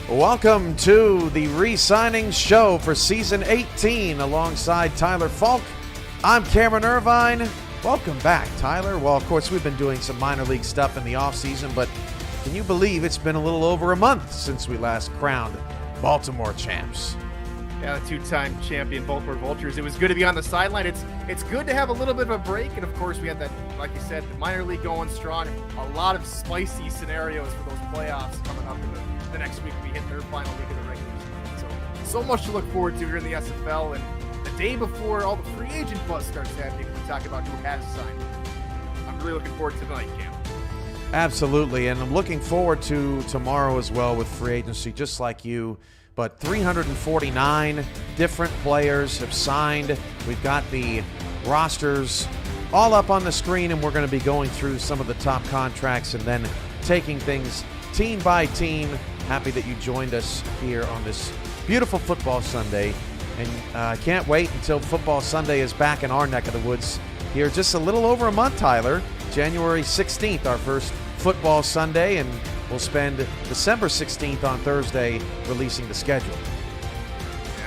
Welcome to the re-signing show for season 18 alongside Tyler Falk. I'm Cameron Irvine. Welcome back, Tyler. Well, of course, we've been doing some minor league stuff in the offseason, but can you believe it's been a little over a month since we last crowned Baltimore champs? Yeah, the two-time champion Baltimore Vultures. It was good to be on the sideline. It's good to have a little bit of a break, and of course we had that, like you said, the minor league going strong. A lot of spicy scenarios for those playoffs coming up in the next week. We hit their final week of the regular season. So much to look forward to here in the SFL, and the day before all the free agent buzz starts happening, we talk about who has signed. I'm really looking forward to tonight, Cam. Absolutely, and I'm looking forward to tomorrow as well with free agency, just like you. But 349 different players have signed. We've got the rosters all up on the screen, and we're going to be going through some of the top contracts and then taking things team by team. Happy that you joined us here on this beautiful football Sunday. And I can't wait until football Sunday is back in our neck of the woods here just a little over a month, Tyler. January 16th, our first football Sunday, and we'll spend December 16th on Thursday releasing the schedule.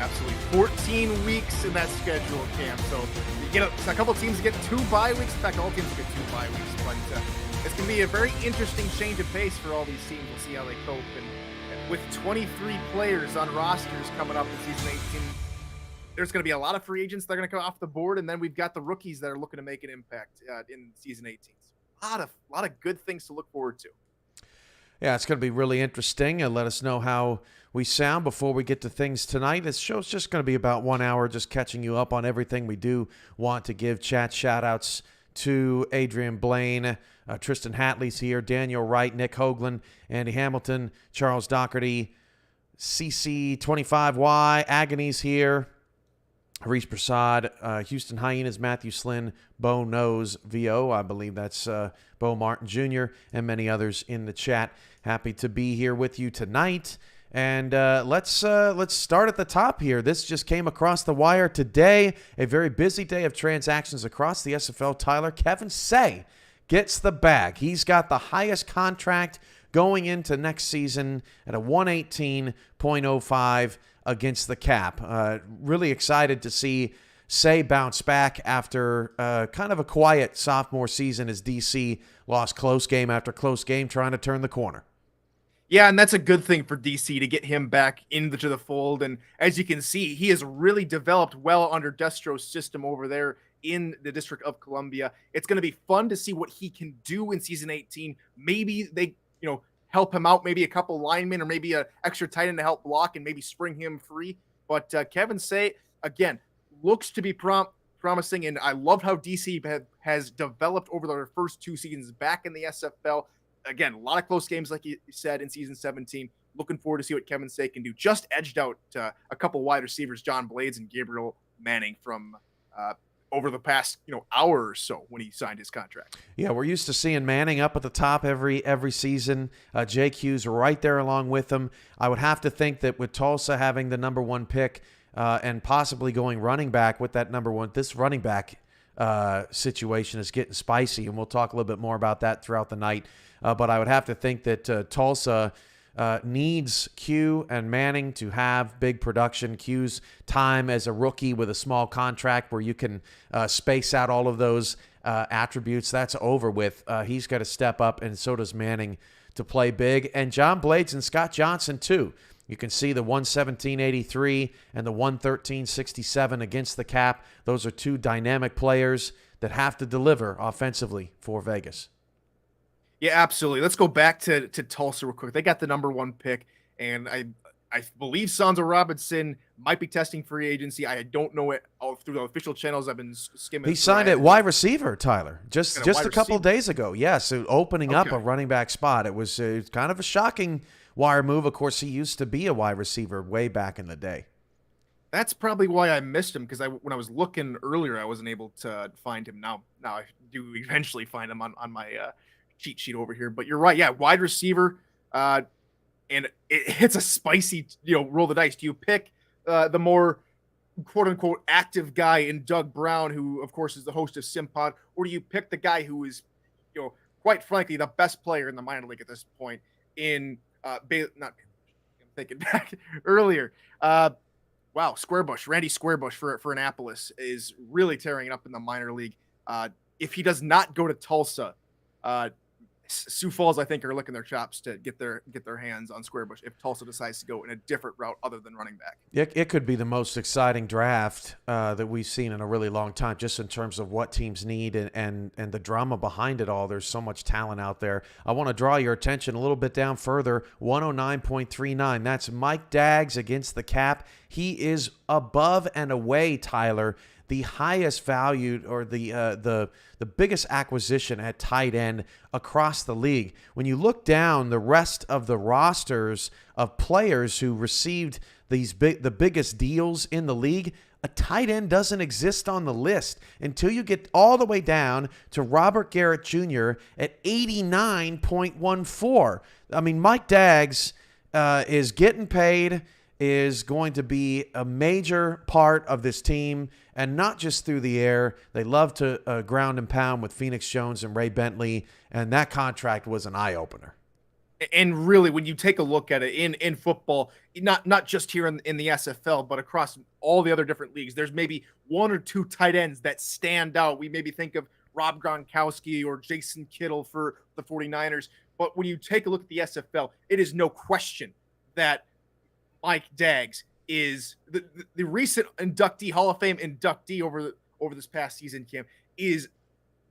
Absolutely. 14 weeks in that schedule, Cam. So you get a couple teams get 2 bye weeks. In fact, all teams get 2 bye weeks. But it's going to be a very interesting change of pace for all these teams. We'll see how they cope. And with 23 players on rosters coming up in season 18, there's going to be a lot of free agents that are going to come off the board. And then we've got the rookies that are looking to make an impact in season 18. So a lot of good things to look forward to. Yeah, it's going to be really interesting. Let us know how we sound before we get to things tonight. This show's just going to be about 1 hour, just catching you up on everything. We do want to give chat shout-outs to Adrian Blaine, Tristan Hatley's here, Daniel Wright, Nick Hoagland, Andy Hamilton, Charles Doherty, CC25Y, Agony's here, Harish Prasad, Houston Hyenas, Matthew Slynn, Bo Knows, VO, I believe that's Bo Martin Jr., and many others in the chat. Happy to be here with you tonight. And let's start at the top here. This just came across the wire today. A very busy day of transactions across the SFL. Tyler, Kevin Say gets the bag. He's got the highest contract going into next season at a 118.05 against the cap. Really excited to see Say bounce back after kind of a quiet sophomore season as DC lost close game after close game, trying to turn the corner. Yeah, and that's a good thing for DC to get him back into the fold. And as you can see, he has really developed well under Destro's system over there in the District of Columbia. It's going to be fun to see what he can do in season 18. Maybe they, help him out, maybe a couple linemen or maybe an extra tight end to help block and maybe spring him free. But Kevin Say, again, looks to be promising, and I love how DC has developed over their first 2 seasons back in the SFL. Again, a lot of close games, like you said, in season 17. Looking forward to see what Kevin Say can do. Just edged out a couple wide receivers, John Blades and Gabriel Manning, from over the past hour or so when he signed his contract. Yeah, we're used to seeing Manning up at the top every season. JQ's right there along with him. I would have to think that with Tulsa having the number 1 pick and possibly going running back with that number 1, this running back situation is getting spicy, and we'll talk a little bit more about that throughout the night. But I would have to think that Tulsa needs Q and Manning to have big production. Q's time as a rookie with a small contract where you can space out all of those attributes, that's over with. He's got to step up, and so does Manning, to play big. And John Blades and Scott Johnson, too. You can see the 117.83 and the 113.67 against the cap. Those are 2 dynamic players that have to deliver offensively for Vegas. Yeah, absolutely. Let's go back to Tulsa real quick. They got the number 1 pick, and I believe Sanzo Robinson might be testing free agency. I don't know it all through the official channels. I've been skimming. He signed at wide receiver, Tyler, just a couple of days ago. Yeah, so opening up a running back spot. It was kind of a shocking wire move. Of course, he used to be a wide receiver way back in the day. That's probably why I missed him, because when I was looking earlier, I wasn't able to find him. Now I do eventually find him on my cheat sheet over here. But you're right. Yeah, wide receiver. And it's a spicy, roll the dice. Do you pick the more quote unquote active guy in Doug Brown, who of course is the host of Simpod, or do you pick the guy who is, quite frankly, the best player in the minor league at this point in thinking back earlier. Wow, Randy Squarebush for Annapolis is really tearing it up in the minor league. If he does not go to Tulsa, Sioux Falls, I think, are licking their chops to get their hands on Squarebush if Tulsa decides to go in a different route other than running back. It could be the most exciting draft that we've seen in a really long time, just in terms of what teams need and the drama behind it all. There's so much talent out there. I want to draw your attention a little bit down further, 109.39. That's Mike Daggs against the cap. He is above and away, Tyler, the highest valued or the biggest acquisition at tight end across the league. When you look down the rest of the rosters of players who received the biggest deals in the league, a tight end doesn't exist on the list until you get all the way down to Robert Garrett Jr. at 89.14. I mean, Mike Daggs is getting paid, is going to be a major part of this team, and not just through the air. They love to ground and pound with Phoenix Jones and Ray Bentley, and that contract was an eye-opener. And really, when you take a look at it in football, not just here in the SFL, but across all the other different leagues, there's maybe one or two tight ends that stand out. We maybe think of Rob Gronkowski or Jason Kittle for the 49ers. But when you take a look at the SFL, it is no question that Mike Daggs is the recent inductee, Hall of Fame inductee over this past season, Cam, is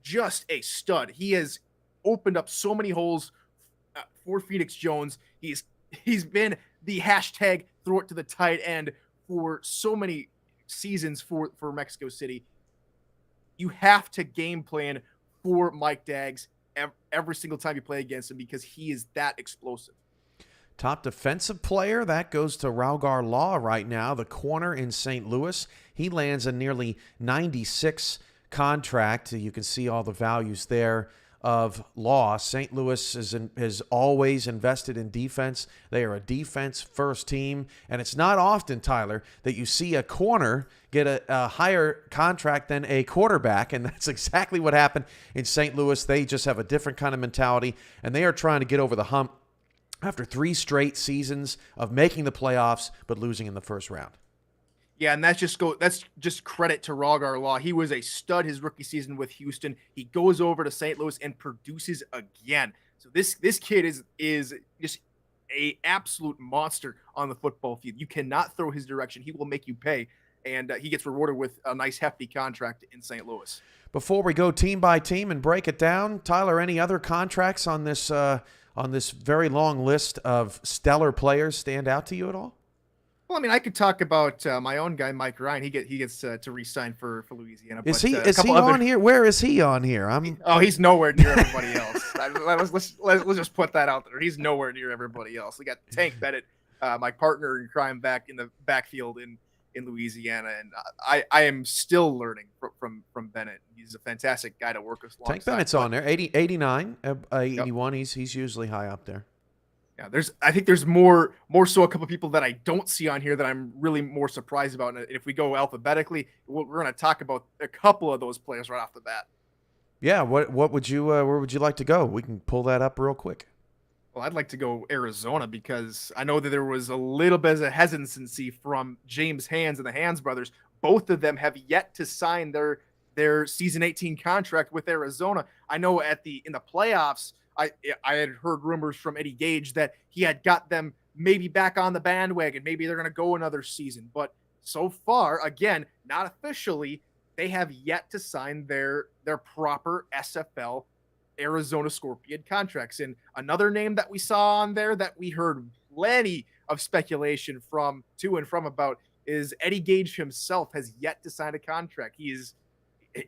just a stud. He has opened up so many holes for Phoenix Jones. He's been the hashtag throw it to the tight end for so many seasons for Mexico City. You have to game plan for Mike Daggs every single time you play against him because he is that explosive. Top defensive player, that goes to Raugar Law right now, the corner in St. Louis. He lands a nearly 96 contract. You can see all the values there of Law. St. Louis has always invested in defense. They are a defense-first team, and it's not often, Tyler, that you see a corner get a higher contract than a quarterback, and that's exactly what happened in St. Louis. They just have a different kind of mentality, and they are trying to get over the hump after 3 straight seasons of making the playoffs but losing in the first round. Yeah, and that's just credit to Raugar Law. He was a stud his rookie season with Houston. He goes over to St. Louis and produces again. So this kid is just a absolute monster on the football field. You cannot throw his direction. He will make you pay, and he gets rewarded with a nice hefty contract in St. Louis. Before we go team by team and break it down, Tyler, any other contracts on this very long list of stellar players stand out to you at all? Well, I mean, I could talk about my own guy, Mike Ryan. He gets to re-sign for Louisiana. Is he on here? Where is he on here? He's nowhere near everybody else. Let's just put that out there. He's nowhere near everybody else. We got Tank Bennett, my partner in crime, back in the backfield in Louisiana, and I am still learning from Bennett. He's a fantastic guy to work with. Tank Bennett's on there, 89, 81. Yep. He's usually high up there. Yeah, I think there's more so a couple of people that I don't see on here that I'm really more surprised about. And if we go alphabetically, we're going to talk about a couple of those players right off the bat. Yeah, what would you where would you like to go? We can pull that up real quick. Well, I'd like to go Arizona because I know that there was a little bit of hesitancy from James Hands and the Hands brothers. Both of them have yet to sign their season 18 contract with Arizona. I know in the playoffs, I had heard rumors from Eddie Gage that he had got them maybe back on the bandwagon. Maybe they're going to go another season. But so far, again, not officially, they have yet to sign their proper SFL Arizona Scorpion contracts. And another name that we saw on there that we heard plenty of speculation to and from about is Eddie Gage himself has yet to sign a contract. He is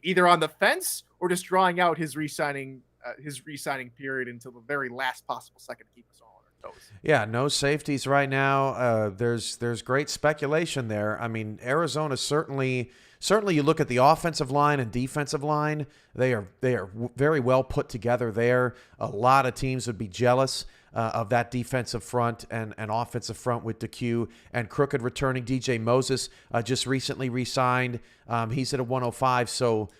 either on the fence or just drawing out his re-signing period until the very last possible second to keep us all on our toes. Yeah, no safeties right now. There's great speculation there. I mean, Arizona certainly you look at the offensive line and defensive line, they are very well put together there. A lot of teams would be jealous of that defensive front and offensive front with DeQ and Crooked returning. DJ Moses just recently re-signed. He's at a 105, so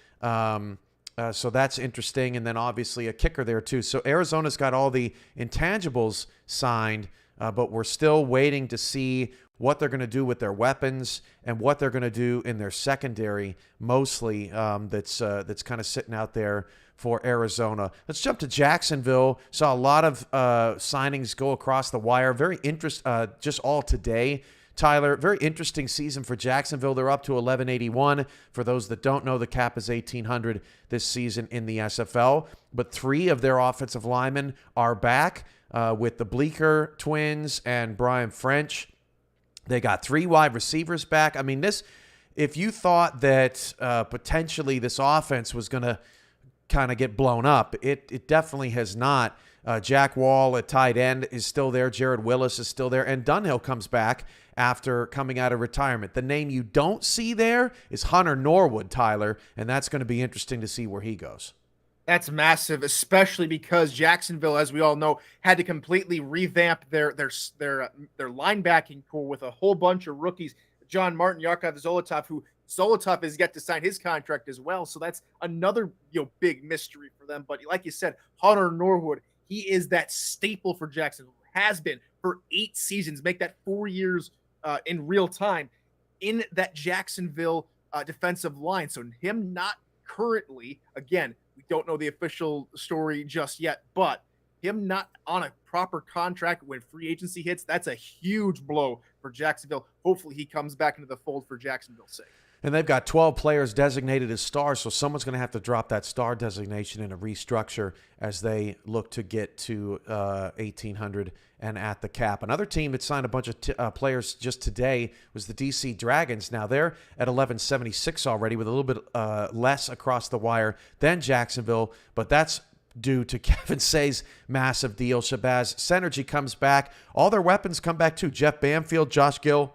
that's interesting. And then obviously a kicker there too. So Arizona's got all the intangibles signed but we're still waiting to see what they're going to do with their weapons and what they're going to do in their secondary, mostly that's kind of sitting out there for Arizona. Let's jump to Jacksonville. Saw a lot of signings go across the wire. Very just all today. Tyler, very interesting season for Jacksonville. They're up to 1181. For those that don't know, the cap is 1,800 this season in the SFL. But 3 of their offensive linemen are back with the Bleeker twins and Brian French. They got 3 wide receivers back. I mean, if you thought that potentially this offense was going to kind of get blown up, it definitely has not. Jack Wall at tight end is still there. Jared Willis is still there. And Dunhill comes back after coming out of retirement. The name you don't see there is Hunter Norwood, Tyler, and that's going to be interesting to see where he goes. That's massive, especially because Jacksonville, as we all know, had to completely revamp their linebacking core with a whole bunch of rookies. John Martin, Yakov Zolotov, who Zolotov is yet to sign his contract as well. So that's another big mystery for them. But like you said, Hunter Norwood, he is that staple for Jacksonville. Has been for 8 seasons. Make that 4 years in real time in that Jacksonville defensive line. So him not currently, again, we don't know the official story just yet, but him not on a proper contract when free agency hits, that's a huge blow for Jacksonville. Hopefully he comes back into the fold for Jacksonville's sake. And they've got 12 players designated as stars, so someone's going to have to drop that star designation in a restructure as they look to get to 1,800 and at the cap. Another team that signed a bunch of players just today was the DC Dragons. Now they're at 1176 already with a little bit less across the wire than Jacksonville, but that's due to Kevin Say's massive deal. Shabazz Synergy comes back. All their weapons come back too. Jeff Bamfield, Josh Gill,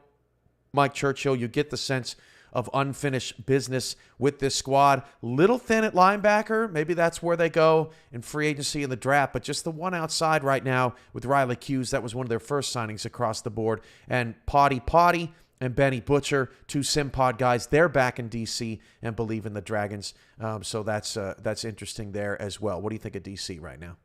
Mike Churchill. You get the sense of unfinished business with this squad. Little thin at linebacker. Maybe that's where they go in free agency in the draft, but just the one outside right now with Riley Hughes. That was one of their first signings across the board. And Potty and Benny Butcher, 2 SimPod guys. They're back in DC and believe in the Dragons. So that's interesting there as well. What do you think of DC right now?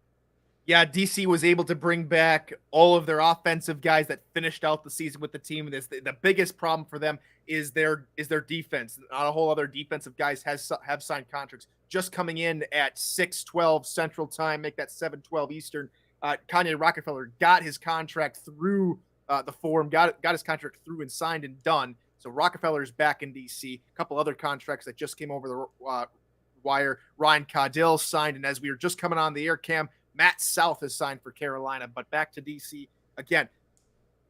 Yeah, DC was able to bring back all of their offensive guys that finished out the season with the team. The biggest problem for them is their defense. Not a whole other defensive guys have signed contracts. Just coming in at 6:12 Central Time, make that 7:12 Eastern. Kanye Rockefeller got his contract through the forum, got his contract through and signed and done. So Rockefeller's back in DC. A couple other contracts that just came over the wire. Ryan Caudill signed, and as we were just coming on the air cam, Matt South has signed for Carolina. But back to DC again.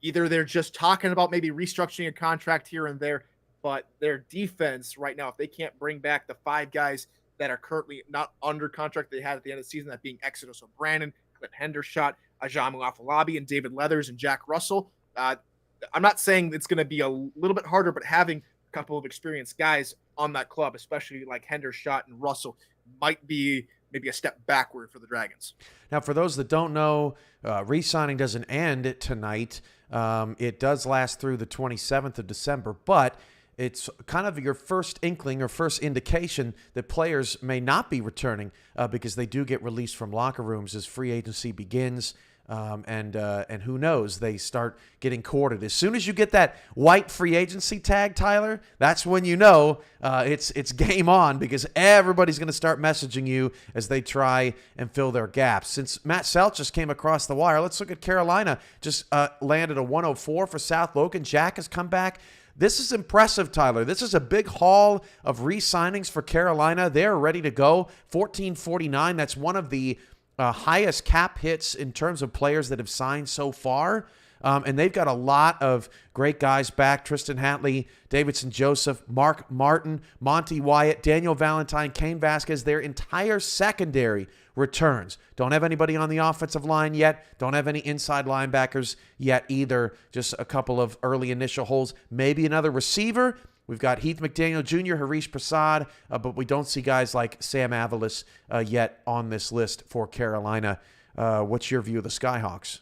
Either they're just talking about maybe restructuring a contract here and there, but their defense right now, if they can't bring back the 5 guys that are currently not under contract they had at the end of the season, that being Exodus O'Brien, Clint Hendershot, Ajamu Afolabi, and David Leathers and Jack Russell. I'm not saying it's going to be a little bit harder, but having a couple of experienced guys on that club, especially like Hendershot and Russell, might be maybe a step backward for the Dragons. Now, for those that don't know, re-signing doesn't end tonight. It does last through the 27th of December, but it's kind of your first inkling or first indication that players may not be returning because they do get released from locker rooms as free agency begins. And who knows, they start getting courted. As soon as you get that white free agency tag, Tyler, that's when you know it's game on, because everybody's going to start messaging you as they try and fill their gaps. Since Matt South just came across the wire, let's look at Carolina. Just landed a 104 for South Logan. Jack has come back. This is impressive, Tyler. This is a big haul of re-signings for Carolina. They're ready to go. 1449, that's one of the highest cap hits in terms of players that have signed so far. And they've got a lot of great guys back. Tristan Hatley, Davidson Joseph, Mark Martin, Monty Wyatt, Daniel Valentine, Kane Vasquez. Their entire secondary returns. Don't have anybody on the offensive line yet. Don't have any inside linebackers yet either. Just a couple of early initial holes. Maybe another receiver. We've got Heath McDaniel Jr., Harish Prasad, but we don't see guys like Sam Aviles yet on this list for Carolina. What's your view of the Skyhawks?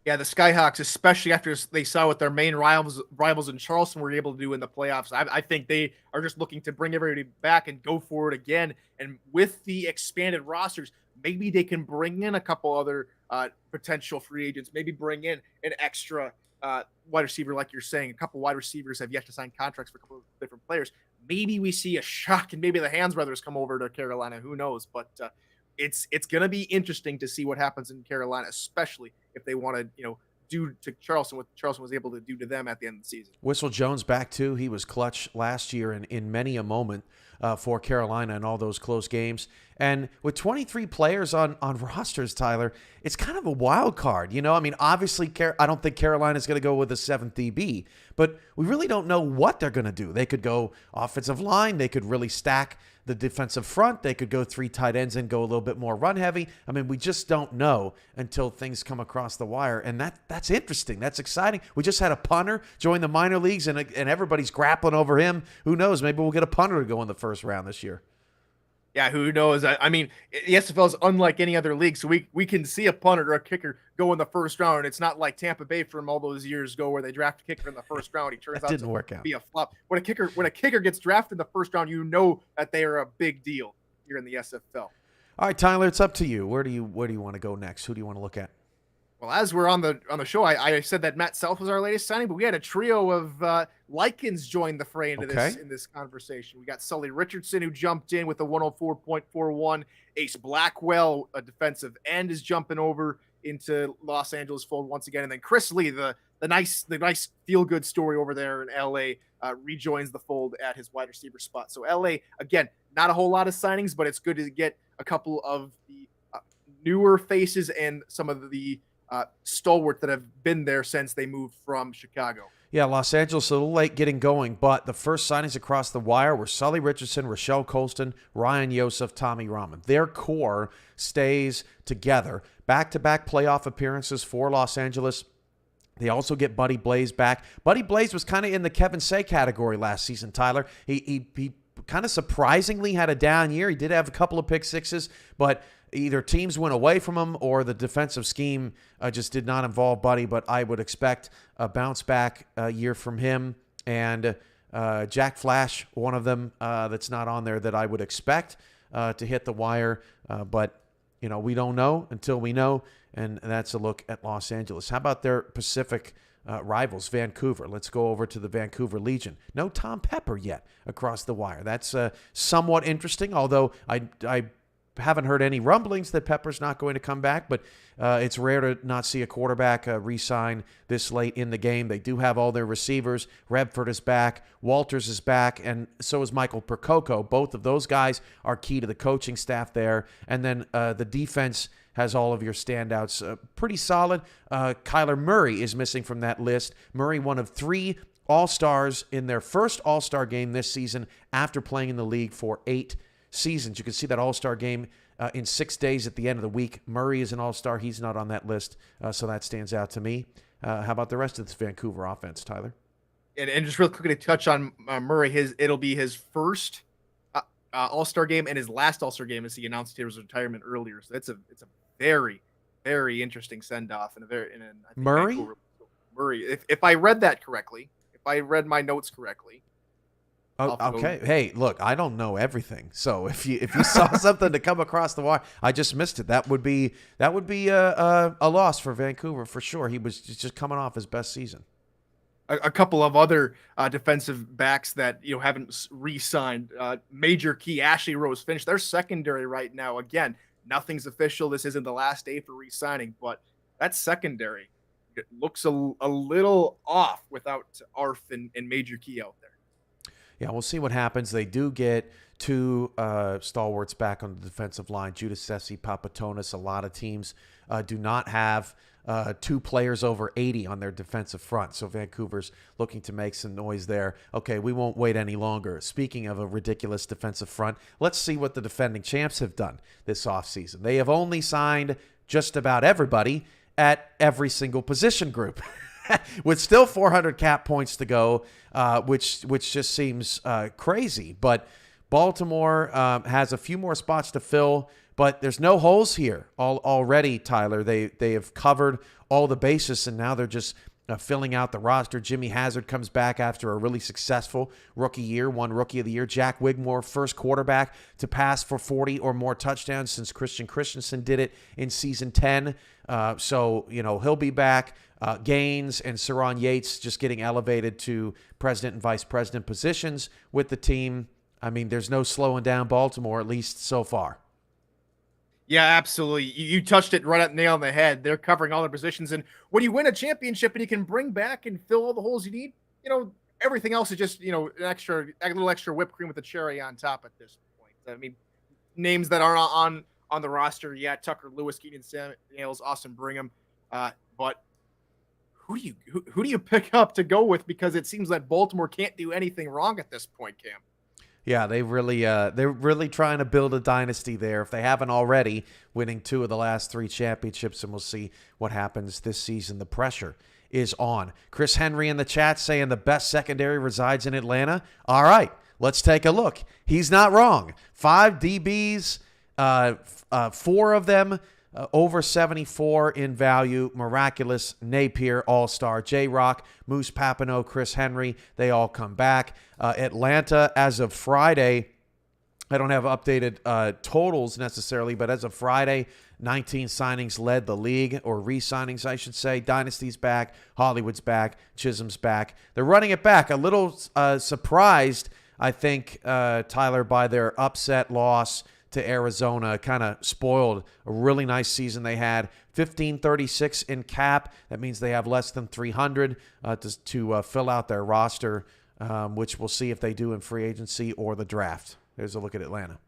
Yeah, the Skyhawks, especially after they saw what their main rivals in Charleston were able to do in the playoffs, I think they are just looking to bring everybody back and go for it again. And with the expanded rosters, maybe they can bring in a couple other potential free agents, maybe bring in an extra wide receiver, like you're saying. A couple wide receivers have yet to sign contracts for a couple of different players. Maybe we see a shock and maybe the Hands brothers come over to Carolina. Who knows? But it's going to be interesting to see what happens in Carolina, especially if they want to, do to Charleston what Charleston was able to do to them at the end of the season. Whistle Jones back too. He was clutch last year in many a moment for Carolina in all those close games. And with 23 players on rosters, Tyler, it's kind of a wild card. I mean, obviously, I don't think Carolina's going to go with a 7th DB, but we really don't know what they're going to do. They could go offensive line. They could really stack the defensive front. They could go 3 tight ends and go a little bit more run heavy. I mean, we just don't know until things come across the wire, and that's interesting. That's exciting. We just had a punter join the minor leagues, and everybody's grappling over him. Who knows? Maybe we'll get a punter to go in the first round this year. Yeah, who knows? I mean, the SFL is unlike any other league, so we can see a punter or a kicker go in the first round. It's not like Tampa Bay from all those years ago where they draft a kicker in the first round. He turns out to be a flop. When a kicker gets drafted in the first round, you know that they are a big deal here in the SFL. All right, Tyler, it's up to you. Where do you want to go next? Who do you want to look at? Well, as we're on the show, I said that Matt Self was our latest signing, but we had a trio of Likens join the fray into this conversation. We got Sully Richardson, who jumped in with a 104.41. Ace Blackwell, a defensive end, is jumping over into Los Angeles fold once again, and then Chris Lee, the nice feel good story over there in LA, rejoins the fold at his wide receiver spot. So LA, again, not a whole lot of signings, but it's good to get a couple of the newer faces and some of the stalwart that have been there since they moved from Chicago. Yeah, Los Angeles a little late getting going, but the first signings across the wire were Sully Richardson, Rochelle Colston, Ryan Yosef, Tommy Rahman. Their core stays together. Back-to-back playoff appearances for Los Angeles. They also get Buddy Blaze back. Buddy Blaze was kind of in the Kevin Say category last season, Tyler. He kind of surprisingly had a down year. He did have a couple of pick sixes, but either teams went away from him or the defensive scheme just did not involve Buddy, but I would expect a bounce back year from him. And Jack Flash, one of them that's not on there that I would expect to hit the wire. But, we don't know until we know, and that's a look at Los Angeles. How about their Pacific rivals, Vancouver? Let's go over to the Vancouver Legion. No Tom Pepper yet across the wire. That's somewhat interesting, although I haven't heard any rumblings that Pepper's not going to come back, but it's rare to not see a quarterback re-sign this late in the game. They do have all their receivers. Redford is back. Walters is back, and so is Michael Percoco. Both of those guys are key to the coaching staff there. And then the defense has all of your standouts. Pretty solid. Kyler Murray is missing from that list. Murray, one of 3 All-Stars in their first All-Star game this season after playing in the league for 8 seasons. You can see that All-Star game in 6 days at the end of the week. Murray is an All-Star. He's not on that list, so that stands out to me. How about the rest of this Vancouver offense, Tyler? And just real quickly to touch on Murray, it'll be his first All-Star game and his last All-Star game, as he announced his retirement earlier. So it's a very, very interesting send-off and Murray. Murray, if I read that correctly, if I read my notes correctly. Oh, okay. Hey, look, I don't know everything. So if you saw something to come across the wire, I just missed it. That would be a loss for Vancouver for sure. He was just coming off his best season. A couple of other defensive backs that haven't re-signed. Major key Ashley Rose finished their secondary right now. Again, nothing's official. This isn't the last day for re-signing, but that secondary, it looks a little off without Arf and Major Key out there. Yeah, we'll see what happens. They do get 2 stalwarts back on the defensive line, Judas Sessi, Papatonis. A lot of teams do not have 2 players over 80 on their defensive front. So Vancouver's looking to make some noise there. Okay, we won't wait any longer. Speaking of a ridiculous defensive front, let's see what the defending champs have done this offseason. They have only signed just about everybody at every single position group. With still 400 cap points to go, which just seems crazy. But Baltimore has a few more spots to fill, but there's no holes here already, Tyler. They have covered all the bases, and now they're just filling out the roster. Jimmy Hazard comes back after a really successful rookie year, won Rookie of the Year. Jack Wigmore, first quarterback to pass for 40 or more touchdowns since Christian Christensen did it in season 10. So, he'll be back. Gaines and Saron Yates just getting elevated to president and vice president positions with the team. I mean, there's no slowing down Baltimore, at least so far. Yeah, absolutely. You touched it right at nail on the head. They're covering all their positions. And when you win a championship and you can bring back and fill all the holes you need, everything else is just, a little extra whipped cream with a cherry on top at this point. I mean, names that aren't on the roster yet: Tucker Lewis, Keenan Samuels, Austin Brigham. But who do you pick up to go with? Because it seems that Baltimore can't do anything wrong at this point, Cam. Yeah, they're really trying to build a dynasty there. If they haven't already, winning 2 of the last 3 championships, and we'll see what happens this season. The pressure is on. Chris Henry in the chat saying the best secondary resides in Atlanta. All right, let's take a look. He's not wrong. 5 DBs, 4 of them over 74 in value. Miraculous, Napier, All-Star, J-Rock, Moose Papineau, Chris Henry. They all come back. Atlanta, as of Friday, I don't have updated totals necessarily, but as of Friday, 19 signings led the league, or re-signings, I should say. Dynasty's back. Hollywood's back. Chisholm's back. They're running it back. A little surprised, I think, Tyler, by their upset loss to Arizona. Kind of spoiled a really nice season they had. 1536 in cap. That means they have less than 300 to fill out their roster, which we'll see if they do in free agency or the draft. There's a look at Atlanta.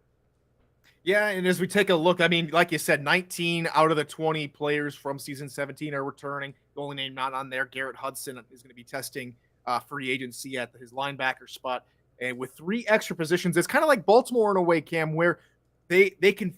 Yeah, and as we take a look, I mean, like you said, 19 out of the 20 players from season 17 are returning. The only name not on there, Garrett Hudson, is going to be testing free agency at his linebacker spot. And with 3 extra positions, it's kind of like Baltimore in a way, Cam, where they can,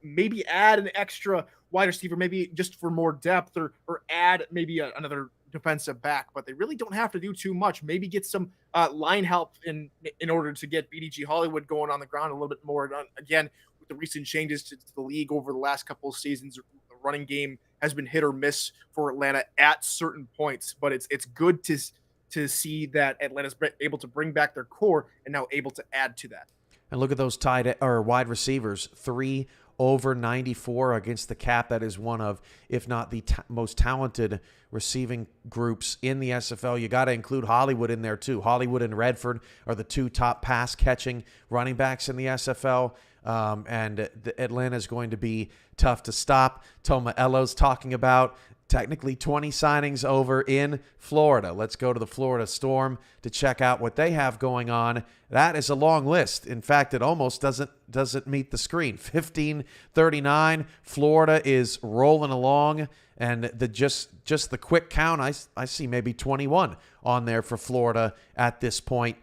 maybe add an extra wide receiver, maybe just for more depth, or add maybe another defensive back, but they really don't have to do too much. Maybe get some line help in order to get BDG Hollywood going on the ground a little bit more. Again, with the recent changes to the league over the last couple of seasons, the running game has been hit or miss for Atlanta at certain points, but it's good to see that Atlanta's able to bring back their core and now able to add to that. And look at those wide receivers, 3 over 94 against the cap. That is one of, if not the most talented receiving groups in the SFL. You got to include Hollywood in there too. Hollywood and Redford are the 2 top pass catching running backs in the SFL. And Atlanta is going to be tough to stop. Toma Ello's talking about technically 20 signings over in Florida. Let's go to the Florida Storm to check out what they have going on. That is a long list. In fact, it almost doesn't meet the screen. 1539. Florida is rolling along, and just the quick count, I see maybe 21 on there for Florida at this point.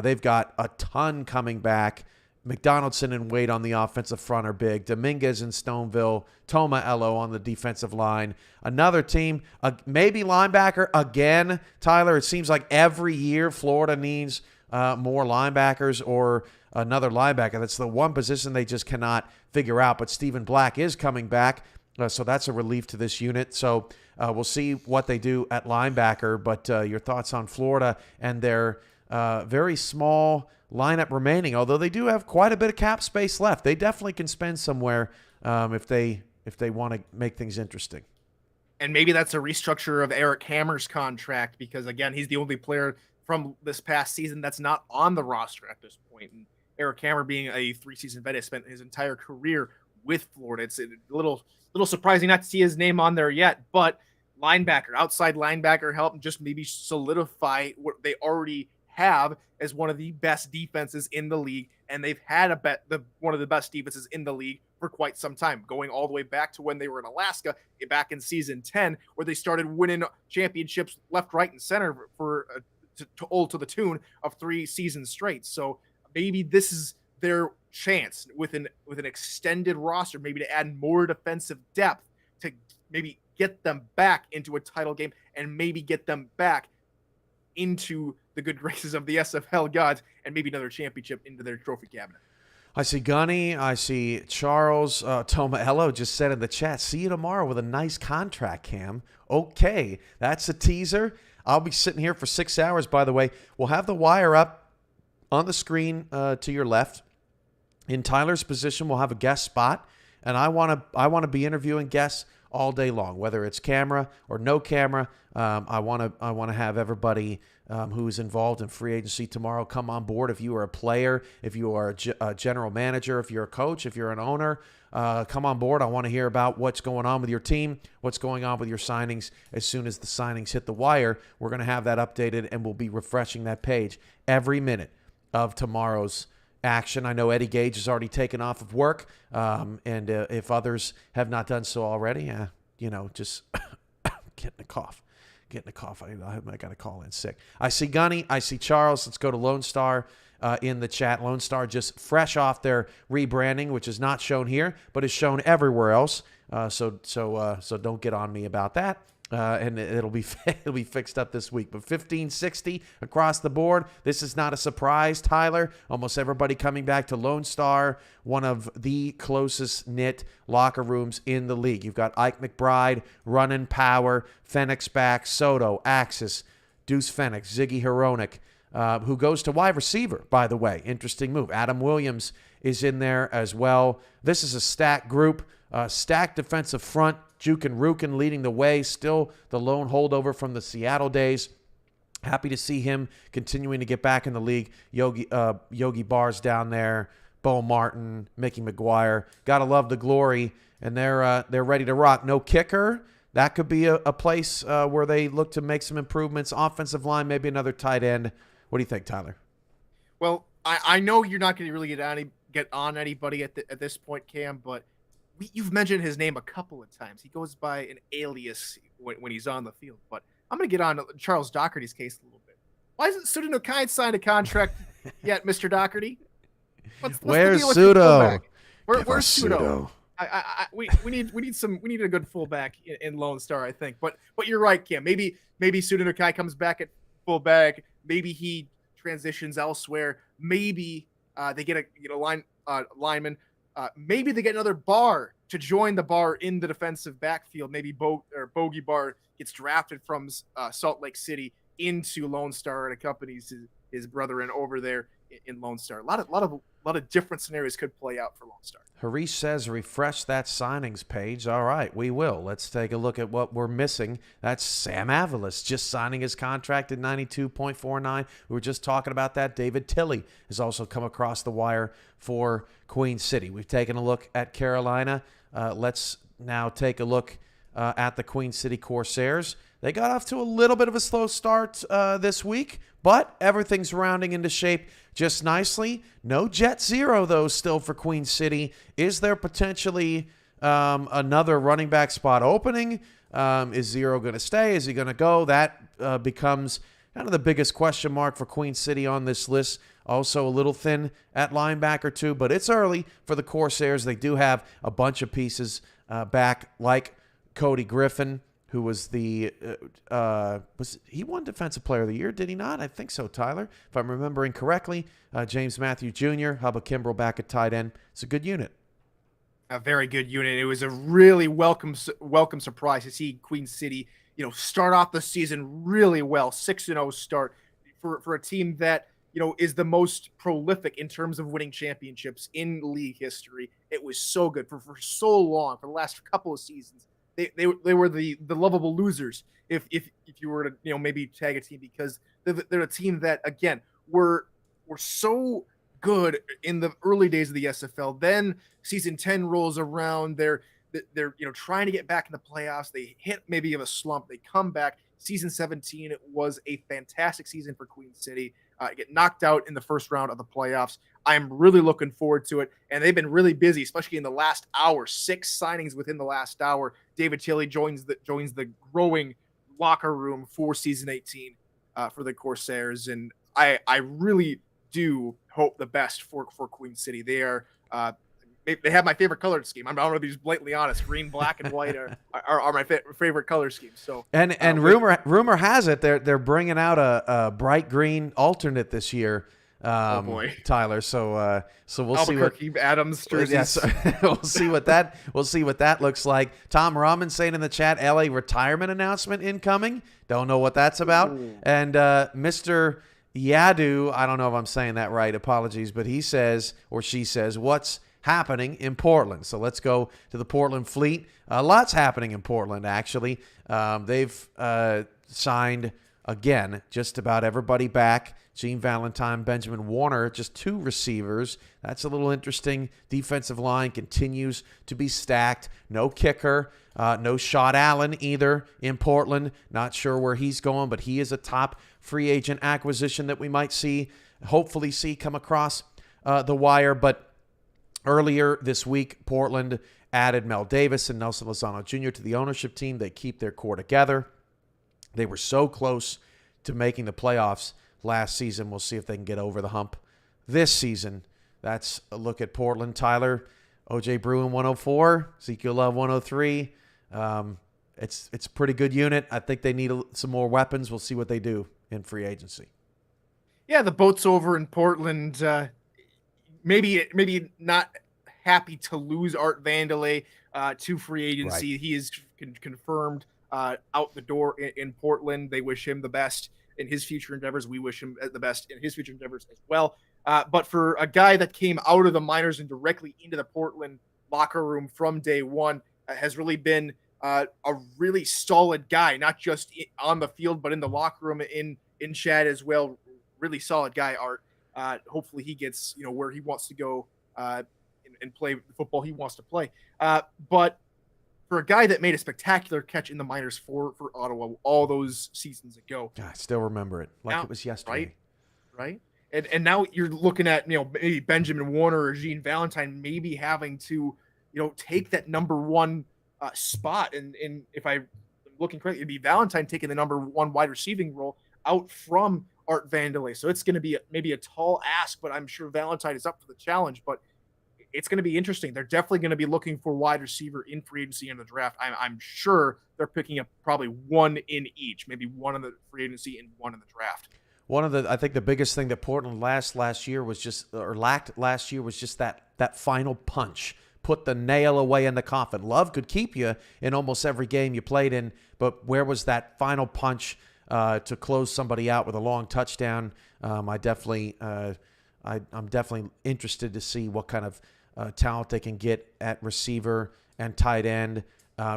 They've got a ton coming back. McDonaldson and Wade on the offensive front are big. Dominguez and Stoneville. Toma Ello on the defensive line. Another team, maybe linebacker again. Tyler, it seems like every year Florida needs more linebackers or another linebacker. That's the one position they just cannot figure out. But Stephen Black is coming back, so that's a relief to this unit. So we'll see what they do at linebacker. But your thoughts on Florida and their very small lineup remaining, although they do have quite a bit of cap space left. They definitely can spend somewhere if they want to make things interesting. And maybe that's a restructure of Eric Hammer's contract, because again, he's the only player from this past season that's not on the roster at this point. And Eric Hammer, being a 3-season vet, has spent his entire career with Florida. It's a little surprising not to see his name on there yet, but outside linebacker help just maybe solidify what they already have as one of the best defenses in the league, and they've had one of the best defenses in the league for quite some time, going all the way back to when they were in Alaska back in season 10, where they started winning championships left, right, and center to the tune of 3 seasons straight. So maybe this is their chance with an extended roster, maybe to add more defensive depth to maybe get them back into a title game and maybe get them back into the good graces of the SFL gods and maybe another championship into their trophy cabinet. I see Gunny. I see Charles. Tomaello just said in the chat, see you tomorrow with a nice contract, Cam. Okay, that's a teaser. I'll be sitting here for 6 hours, by the way. We'll have the wire up on the screen to your left. In Tyler's position, we'll have a guest spot, and I want to be interviewing guests all day long, whether it's camera or no camera. I want to have everybody who is involved in free agency tomorrow come on board. If you are a player, if you are a general manager, if you're a coach, if you're an owner, come on board. I want to hear about what's going on with your team, what's going on with your signings. As soon as the signings hit the wire, we're going to have that updated, and we'll be refreshing that page every minute of tomorrow's action. I know Eddie Gage has already taken off of work, and if others have not done so already, just getting a cough. I got to call in sick. I see Gunny. I see Charles. Let's go to Lone Star in the chat. Lone Star just fresh off their rebranding, which is not shown here, but is shown everywhere else. So don't get on me about that. And it'll be fixed up this week. But 1560 across the board. This is not a surprise, Tyler. Almost everybody coming back to Lone Star, one of the closest knit locker rooms in the league. You've got Ike McBride, running power, Fenix back, Soto, Axis, Deuce Fenix, Ziggy Hronik, who goes to wide receiver, by the way. Interesting move. Adam Williams is in there as well. This is a stacked group, stacked defensive front. Jukin Rukin leading the way, still the lone holdover from the Seattle days. Happy to see him continuing to get back in the league. Yogi Barr's down there, Bo Martin, Mickey McGuire. Gotta love the glory, and they're ready to rock. No kicker. That could be a place where they look to make some improvements. Offensive line, maybe another tight end. What do you think, Tyler? Well, I know you're not going to really get on anybody at this point, Cam, but you've mentioned his name a couple of times. He goes by an alias when he's on the field. But I'm going to get on Charles Doherty's case a little bit. Why isn't Pseudo Kai signed a contract yet, Mr. Doherty? Where's Pseudo? Where's Pseudo? We need a good fullback in Lone Star, I think. But you're right, Cam. Maybe Pseudo Kai comes back at fullback. Maybe he transitions elsewhere. Maybe they get a lineman. Maybe they get another Bar to join the Bar in the defensive backfield. Maybe Bogey Bar gets drafted from Salt Lake City into Lone Star and accompanies his brethren over there in Lone Star. A lot of different scenarios could play out for Lone Star. Harish says refresh that signings page. All right, we will. Let's take a look at what we're missing. That's Sam Aviles just signing his contract at $92.49. We were just talking about that. David Tilley has also come across the wire for Queen City. We've taken a look at Carolina. Let's now take a look at the Queen City Corsairs. They got off to a little bit of a slow start this week, but everything's rounding into shape just nicely. No Jet Zero, though, still for Queen City. Is there potentially another running back spot opening? Is Zero going to stay? Is he going to go? That becomes kind of the biggest question mark for Queen City on this list. Also a little thin at linebacker, too, but it's early for the Corsairs. They do have a bunch of pieces back, like Cody Griffin, who was he won Defensive Player of the Year, did he not? I think so, Tyler, if I'm remembering correctly. James Matthew Jr., Hubba Kimbrell back at tight end. It's a good unit. A very good unit. It was a really welcome surprise to see Queen City, start off the season really well, 6-0 start for a team that, is the most prolific in terms of winning championships in league history. It was so good for so long, for the last couple of seasons. They were the lovable losers if you were to maybe tag a team, because they're a team that, again, were so good in the early days of the SFL. Then season 10 rolls around. They're trying to get back in the playoffs. They hit maybe of a slump. They come back. Season 17 was a fantastic season for Queen City. Get knocked out in the first round of the playoffs. I'm really looking forward to it. And they've been really busy, especially in the last hour. 6 signings within the last hour. David Tilley joins the growing locker room for season 18 for the Corsairs. And I really do hope the best for Queen City. They are they have my favorite color scheme. I'm going to be just blatantly honest. Green, black, and white are my favorite color schemes. So and rumor has it they're bringing out a bright green alternate this year. Oh boy. Tyler. So we'll see what Albuquerque Adams jerseys. we'll see what that looks like. Tom Rahman saying in the chat, LA retirement announcement incoming. Don't know what that's about. Ooh. And Mr. Yadu, I don't know if I'm saying that right. Apologies, but he says, or she says, what's happening in Portland? So let's go to the Portland Fleet. Lots happening in Portland, actually. They've signed, again, just about everybody back. Gene Valentine, Benjamin Warner, just 2 receivers. That's a little interesting. Defensive line continues to be stacked. No kicker. No Shot Allen either in Portland. Not sure where he's going, but he is a top free agent acquisition that we might hopefully see come across the wire. But earlier this week, Portland added Mel Davis and Nelson Lozano Jr. to the ownership team. They keep their core together. They were so close to making the playoffs last season. We'll see if they can get over the hump this season. That's a look at Portland. Tyler, OJ Bruin 104, Ezekiel Love 103. It's a pretty good unit. I think they need some more weapons. We'll see what they do in free agency. Yeah, the boat's over in Portland. Maybe not happy to lose Art Vandelay to free agency. Right. He is confirmed out the door in Portland. They wish him the best in his future endeavors. We wish him the best in his future endeavors as well. But for a guy that came out of the minors and directly into the Portland locker room from day one, has really been a really solid guy, not just on the field, but in the locker room, in chat as well. Really solid guy, Art. Hopefully he gets where he wants to go and play the football he wants to play. But for a guy that made a spectacular catch in the minors for Ottawa all those seasons ago. I still remember it like it was yesterday. Right? And now you're looking at, maybe Benjamin Warner or Gene Valentine maybe having to, take that number 1 spot. And if I'm looking correctly, it'd be Valentine taking the number 1 wide receiving role out from Art Vandelay. So it's going to be maybe a tall ask, but I'm sure Valentine is up for the challenge. But it's going to be interesting. They're definitely going to be looking for wide receiver in free agency and the draft. I'm sure they're picking up probably 1 in each, maybe 1 in the free agency and 1 in the draft. I think the biggest thing that Portland lacked last year was just that final punch. Put the nail away in the coffin. Love could keep you in almost every game you played in, but where was that final punch to close somebody out with a long touchdown? I'm definitely interested to see what kind of talent they can get at receiver and tight end.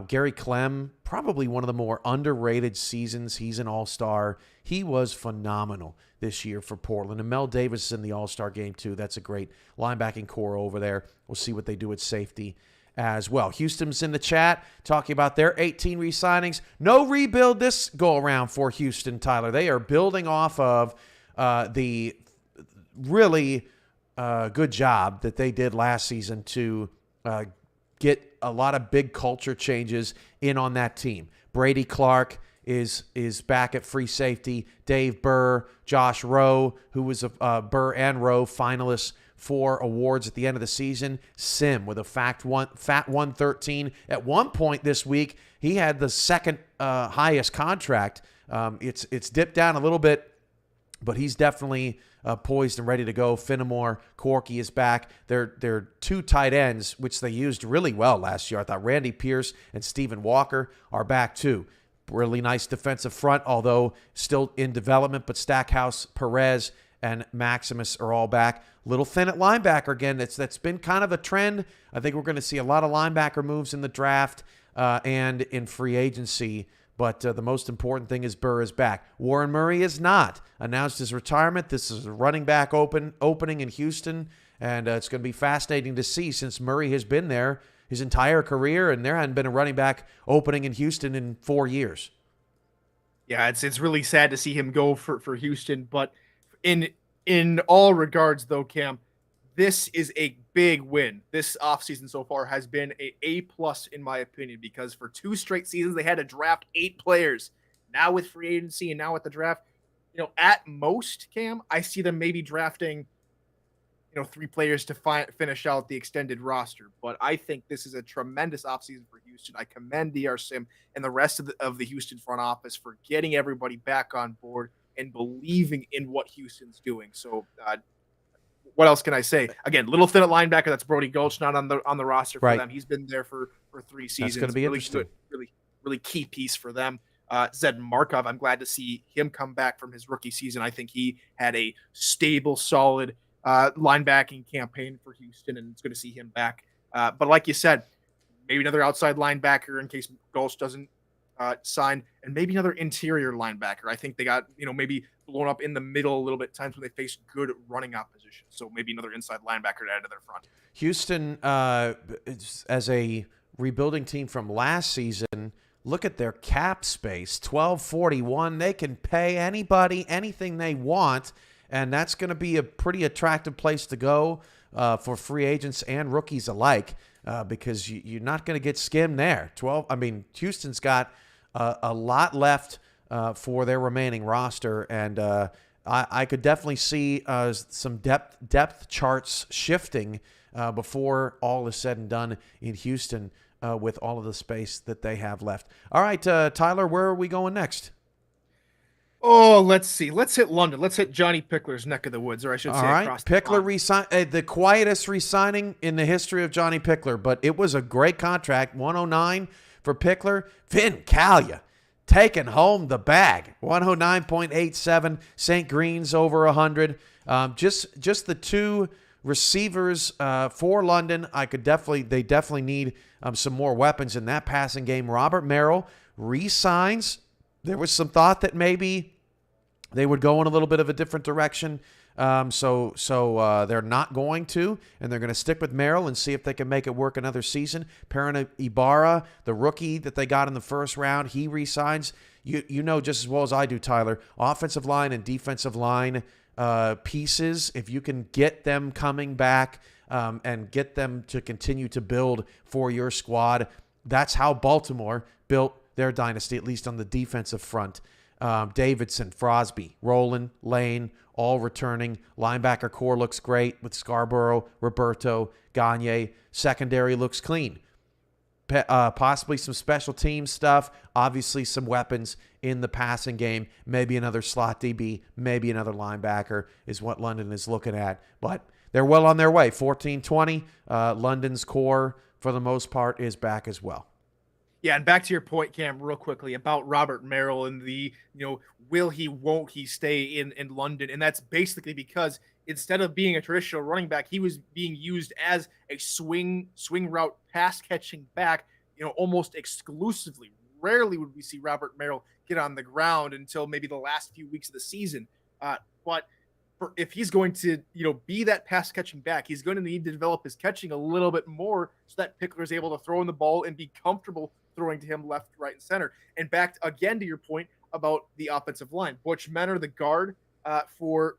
Gary Clem, probably one of the more underrated seasons. He's an all-star. He was phenomenal this year for Portland. And Mel Davis is in the all-star game, too. That's a great linebacking core over there. We'll see what they do at safety as well. Houston's in the chat talking about their 18 re-signings. No rebuild this go-around for Houston, Tyler. They are building off of the really good job that they did last season to get a lot of big culture changes in on that team. Brady Clark is back at free safety. Dave Burr, Josh Rowe, who was a Burr and Rowe finalists for awards at the end of the season. Sim with a fat 113. At one point this week, he had the second highest contract. It's dipped down a little bit, but he's definitely poised and ready to go. Finnemore, Corky is back. They're 2 tight ends, which they used really well last year. I thought Randy Pierce and Stephen Walker are back too. Really nice defensive front, although still in development, but Stackhouse, Perez, and Maximus are all back. Little thin at linebacker again. That's been kind of a trend. I think we're going to see a lot of linebacker moves in the draft and in free agency. But the most important thing is Burr is back. Warren Murray is not. Announced his retirement. This is a running back opening in Houston, and it's going to be fascinating to see since Murray has been there his entire career, and there hadn't been a running back opening in Houston in 4 years. Yeah, it's really sad to see him go for Houston, but in all regards, though, Cam, this is a big win. This offseason so far has been A+ in my opinion, because for 2 straight seasons they had to draft 8 players. Now with free agency and now with the draft, at most, Cam, I see them maybe drafting 3 players to finish out the extended roster. But I think this is a tremendous offseason for Houston. I commend DR Sim and the rest of the Houston front office for getting everybody back on board and believing in what Houston's doing. So what else can I say? Again, little thin at linebacker. That's Brody Gulch, not on the roster for Right. them. He's been there for 3 seasons. That's going to be really interesting. good, really key piece for them. Zed Markov, I'm glad to see him come back from his rookie season. I think he had a stable, solid linebacking campaign for Houston, and it's good to see him back. But like you said, maybe another outside linebacker in case Gulch doesn't sign, and maybe another interior linebacker. I think they got, maybe blown up in the middle a little bit times when they faced good running opposition. So maybe another inside linebacker to add to their front. Houston, as a rebuilding team from last season, look at their cap space, $12.41. They can pay anybody anything they want, and that's going to be a pretty attractive place to go for free agents and rookies alike, because you're not going to get skimmed there. Houston's got a lot left for their remaining roster, and I could definitely see some depth charts shifting before all is said and done in Houston with all of the space that they have left. All right, Tyler, where are we going next? Oh, let's see. Let's hit London. Let's hit Johnny Pickler's neck of the woods, or I should say across the Pickler pond. the quietest re-signing in the history of Johnny Pickler, but it was a great contract. $109 for Pickler. Vin Callia taking home the bag. 109.87. St. Green's over 100. Just the two receivers for London. They definitely need some more weapons in that passing game. Robert Merrill re-signs. There was some thought that maybe they would go in a little bit of a different direction. So they're not going to, and they're going to stick with Merrill and see if they can make it work another season. Perrin Ibarra, the rookie that they got in the first round, he re-signs. You know just as well as I do, Tyler, offensive line and defensive line pieces, if you can get them coming back and get them to continue to build for your squad, that's how Baltimore built their dynasty, at least on the defensive front. Davidson, Frosby, Rowland, Lane, all returning. Linebacker core looks great with Scarborough, Roberto, Gagne. Secondary looks clean. Possibly some special team stuff. Obviously some weapons in the passing game. Maybe another slot DB, maybe another linebacker is what London is looking at. But they're well on their way. 14-20. London's core, for the most part, is back as well. Yeah, and back to your point, Cam, real quickly about Robert Merrill and the, will he, won't he stay in London? And that's basically because instead of being a traditional running back, he was being used as a swing route pass catching back, almost exclusively. Rarely would we see Robert Merrill get on the ground until maybe the last few weeks of the season. But if he's going to, be that pass catching back, he's going to need to develop his catching a little bit more so that Pickler is able to throw in the ball and be comfortable throwing to him left, right, and center. And back again to your point about the offensive line. Butch Menor, the guard for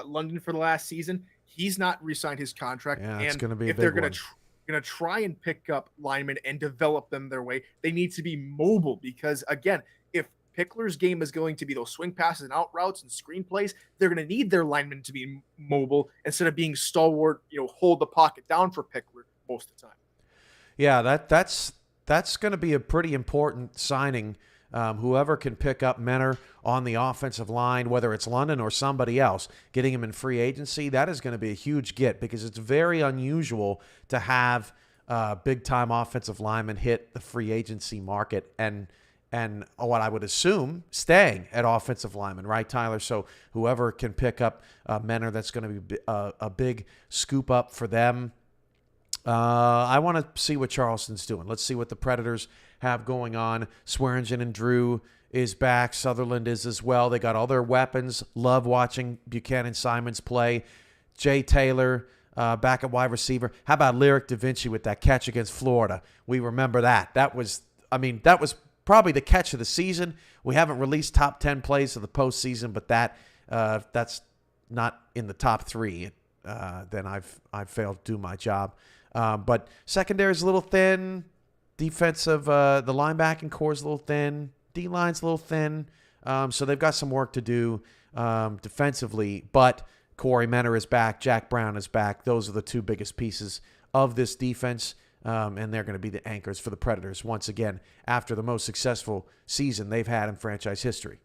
London for the last season, he's not re-signed his contract. Yeah, it's and going to be if they're going to try and pick up linemen and develop them their way, they need to be mobile because, again, if Pickler's game is going to be those swing passes and out routes and screen plays, they're going to need their linemen to be mobile instead of being stalwart, hold the pocket down for Pickler most of the time. Yeah, that's going to be a pretty important signing. Whoever can pick up Menor on the offensive line, whether it's London or somebody else, getting him in free agency, that is going to be a huge get because it's very unusual to have big-time offensive linemen hit the free agency market and what I would assume staying at offensive lineman, right, Tyler? So whoever can pick up Menor, that's going to be a big scoop up for them. I want to see what Charleston's doing. Let's see what the Predators have going on. Swearingen and Drew is back. Sutherland is as well. They got all their weapons. Love watching Buchanan Simons play. Jay Taylor back at wide receiver. How about Lyric Da Vinci with that catch against Florida? We remember that. That was probably the catch of the season. We haven't released top 10 plays of the postseason, but that's not in the top 3. Then I've failed to do my job. But secondary is a little thin. Defensive, the linebacking core is a little thin. D-line's a little thin. So they've got some work to do defensively. But Corey Menor is back. Jack Brown is back. Those are the two biggest pieces of this defense. And they're going to be the anchors for the Predators once again after the most successful season they've had in franchise history.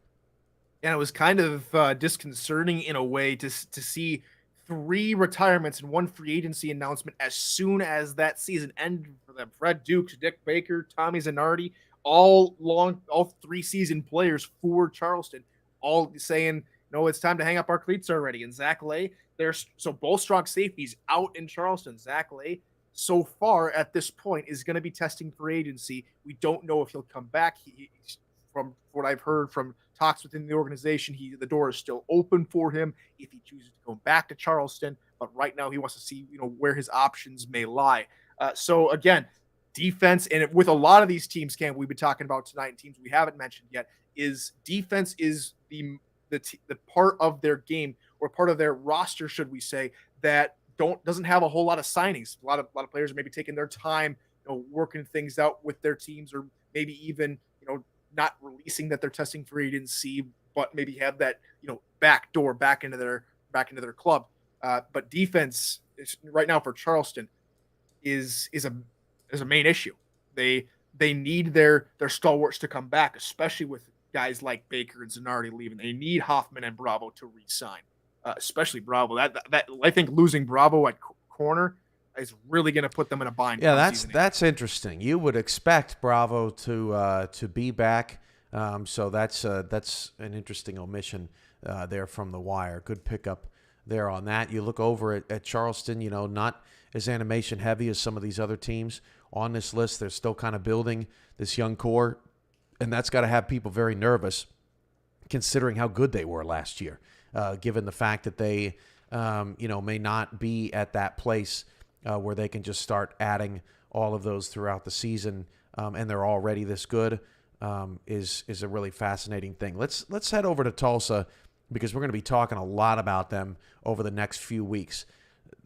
And it was kind of disconcerting in a way to see 3 retirements and 1 free agency announcement as soon as that season ended for them. Fred Dukes, Dick Baker, Tommy Zanardi, all 3-season players for Charleston, all saying, no, it's time to hang up our cleats already. And Zach Lay, so both strong safeties out in Charleston. Zach Lay, so far at this point, is going to be testing for agency. We don't know if he'll come back. From what I've heard from talks within the organization, the door is still open for him if he chooses to go back to Charleston. But right now, he wants to see where his options may lie. So again, defense, and with a lot of these teams, Cam, we've been talking about tonight, and teams we haven't mentioned yet, is defense is the part of their game, or part of their roster, should we say, that doesn't have a whole lot of signings. A lot of players are maybe taking their time, working things out with their teams, or maybe even not releasing that they're testing for agency, but maybe have that back door back into their club. But defense right now for Charleston is a main issue. They need their stalwarts to come back, especially with guys like Baker and Zanardi leaving. They need Hoffman and Bravo to re-sign, especially Bravo. That I think losing Bravo at corner is really going to put them in a bind. Yeah, that's interesting. You would expect Bravo to be back, so that's an interesting omission there from the wire. Good pickup there on that. You look over at Charleston, not as animation heavy as some of these other teams on this list. They're still kind of building this young core, and that's got to have people very nervous, considering how good they were last year, given the fact that they may not be at that place where they can just start adding all of those throughout the season, and they're already this good, is a really fascinating thing. Let's head over to Tulsa, because we're going to be talking a lot about them over the next few weeks.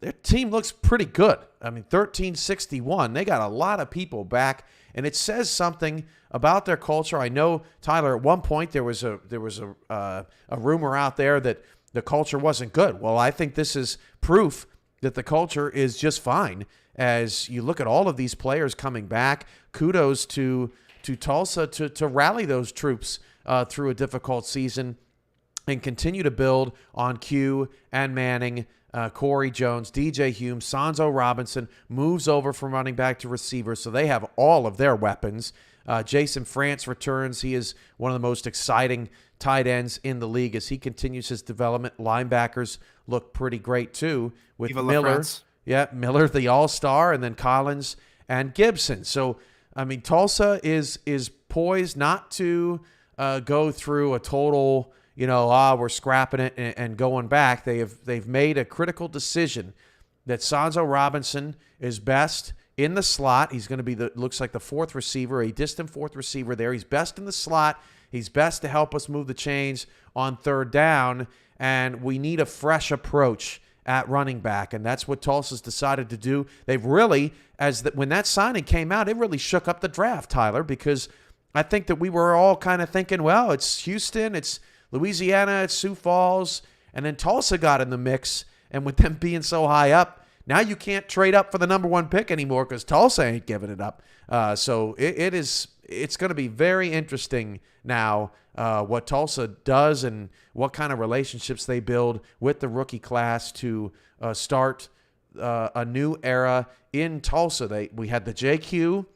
Their team looks pretty good. I mean, 1361. They got a lot of people back, and it says something about their culture. I know, Tyler, at one point there was a rumor out there that the culture wasn't good. Well, I think this is proof that the culture is just fine. As you look at all of these players coming back, kudos to Tulsa to rally those troops through a difficult season and continue to build on Q and Manning, Corey Jones, DJ Hume, Sanzo Robinson moves over from running back to receiver, so they have all of their weapons. Jason France returns. He is one of the most exciting tight ends in the league as he continues his development. Linebackers look pretty great too with Viva Miller. Yeah, Miller, the all-star, and then Collins and Gibson. So, I mean, Tulsa is poised not to go through a total, we're scrapping it and going back. They've made a critical decision that Sanzo Robinson is best in the slot. He's going to be looks like the fourth receiver, a distant fourth receiver there. He's best in the slot. He's best to help us move the chains on third down, and we need a fresh approach at running back, and that's what Tulsa's decided to do. They've really, when that signing came out, it really shook up the draft, Tyler, because I think that we were all kind of thinking, well, it's Houston, it's Louisiana, it's Sioux Falls, and then Tulsa got in the mix, and with them being so high up, now you can't trade up for the number one pick anymore because Tulsa ain't giving it up. So it's going to be very interesting now what Tulsa does and what kind of relationships they build with the rookie class to start a new era in Tulsa. We had the JQ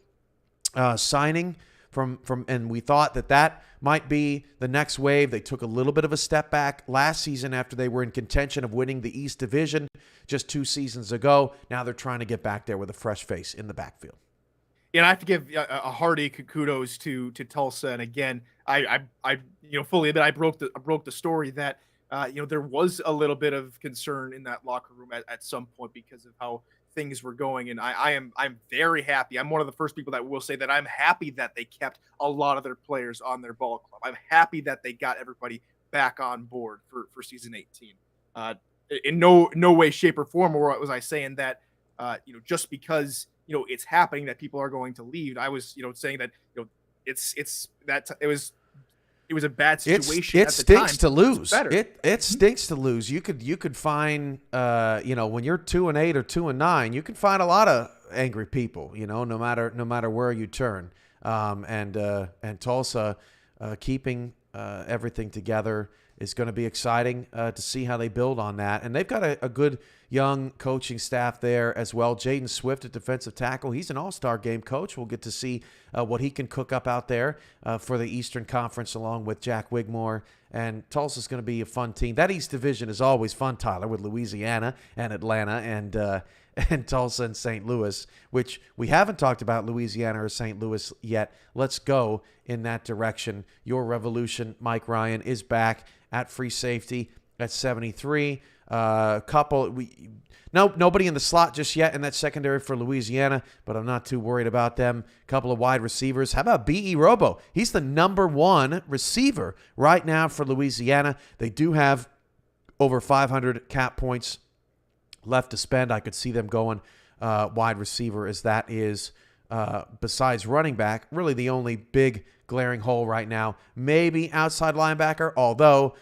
signing from and we thought that might be the next wave. They took a little bit of a step back last season after they were in contention of winning the East Division just 2 seasons ago. Now they're trying to get back there with a fresh face in the backfield. And I have to give a hearty kudos to Tulsa. And again, I fully admit I broke the story that there was a little bit of concern in that locker room at some point because of how things were going. And I'm very happy. I'm one of the first people that will say that I'm happy that they kept a lot of their players on their ball club. I'm happy that they got everybody back on board for season 18. In no way, shape, or form, or was I saying that just because it's happening that people are going to leave. I was saying that it was a bad situation. It stinks to lose. It stinks to lose. You could find when you're 2-8 or 2-9, you can find a lot of angry people. No matter where you turn. And Tulsa keeping everything together is going to be exciting to see how they build on that. And they've got a good young coaching staff there as well. Jaden Swift at defensive tackle. He's an all-star game coach. We'll get to see what he can cook up out there for the Eastern Conference along with Jack Wigmore. And Tulsa's going to be a fun team. That East Division is always fun, Tyler, with Louisiana and Atlanta and Tulsa and St. Louis, which we haven't talked about Louisiana or St. Louis yet. Let's go in that direction. Your Revolution, Mike Ryan, is back at free safety at 73. Nobody in the slot just yet in that secondary for Louisiana, but I'm not too worried about them. Couple of wide receivers. How about B.E. Robo? He's the number 1 receiver right now for Louisiana. They do have over 500 cap points left to spend. I could see them going wide receiver, as that is, besides running back, really the only big glaring hole right now. Maybe outside linebacker, although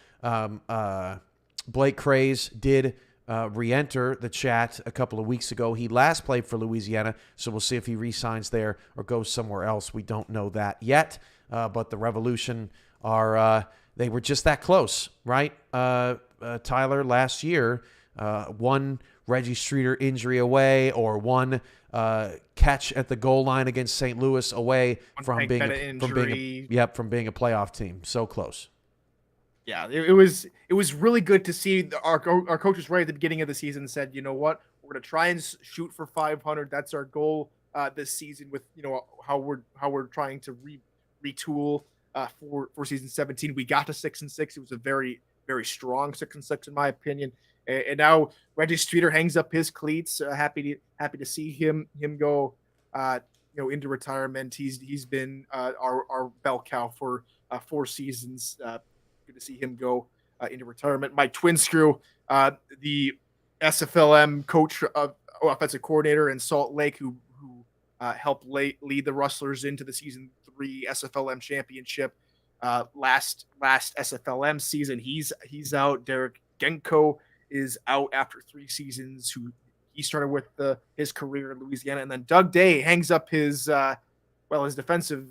Blake Craze did re-enter the chat a couple of weeks ago. He last played for Louisiana, so we'll see if he re-signs there or goes somewhere else. We don't know that yet, but the Revolution they were just that close, right? Tyler, last year, one Reggie Streeter injury away, or one catch at the goal line against St. Louis away from being a playoff team. So close. Yeah, it was really good to see. Our coaches right at the beginning of the season said, you know what, we're going to try and shoot for 500. That's our goal this season. With how we're trying to retool for season 17. We got to 6-6. It was a very, very strong 6-6 in my opinion. And now Reggie Streeter hangs up his cleats. Happy to see him go into retirement. He's been our bell cow for 4 seasons. Good to see him go into retirement. My twin screw, the SFLM coach, offensive coordinator in Salt Lake, who helped lead the Rustlers into the season 3 SFLM championship last SFLM season. He's out. Derek Genko is out after 3 seasons. He started with his career in Louisiana, and then Doug Day hangs up his defensive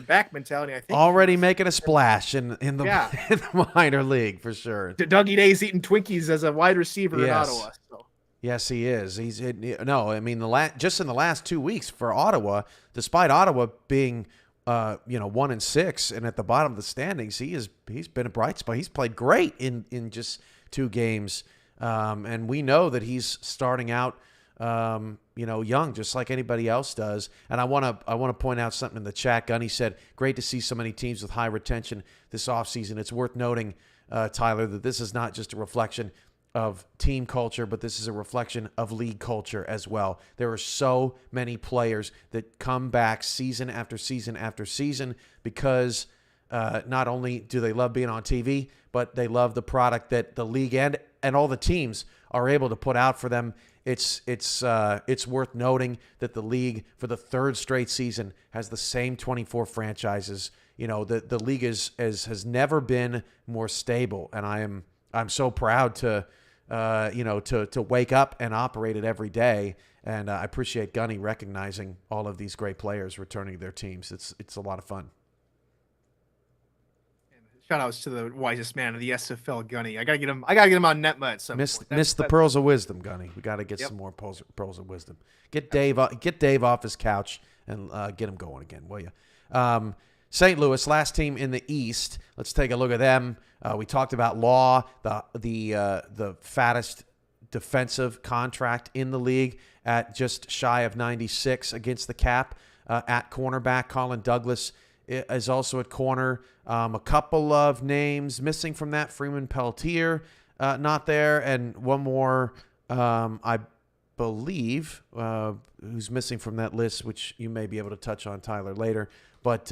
back mentality. I think already making a splash in the minor league for sure. Dougie Day's eating Twinkies as a wide receiver in Ottawa. So. Yes, he is. Just in the last 2 weeks for Ottawa, despite Ottawa being 1-6 and at the bottom of the standings, he's been a bright spot. He's played great in just 2 games, and we know that he's starting out young, just like anybody else does. And I want to point out something in the chat. Gunny said, great to see so many teams with high retention this offseason. It's worth noting, Tyler, that this is not just a reflection of team culture, but this is a reflection of league culture as well. There are so many players that come back season after season after season because not only do they love being on TV, but they love the product that the league and all the teams are able to put out for them. It's worth noting that the league, for the 3rd straight season, has the same 24 franchises. The league has never been more stable, and I'm so proud to wake up and operate it every day. And I appreciate Gunny recognizing all of these great players returning to their teams. It's a lot of fun. Shout outs to the wisest man of the SFL, Gunny. I gotta get him on NetMud. Miss the pearls of wisdom, Gunny. We got to get some more pearls of wisdom. Get Dave off his couch and get him going again, will you? St. Louis, last team in the East. Let's take a look at them. We talked about Law, the fattest defensive contract in the league at just shy of 96 against the cap. At cornerback, Colin Douglas is also at corner. A couple of names missing from that. Freeman Pelletier, not there. And one more, I believe, who's missing from that list, which you may be able to touch on, Tyler, later. But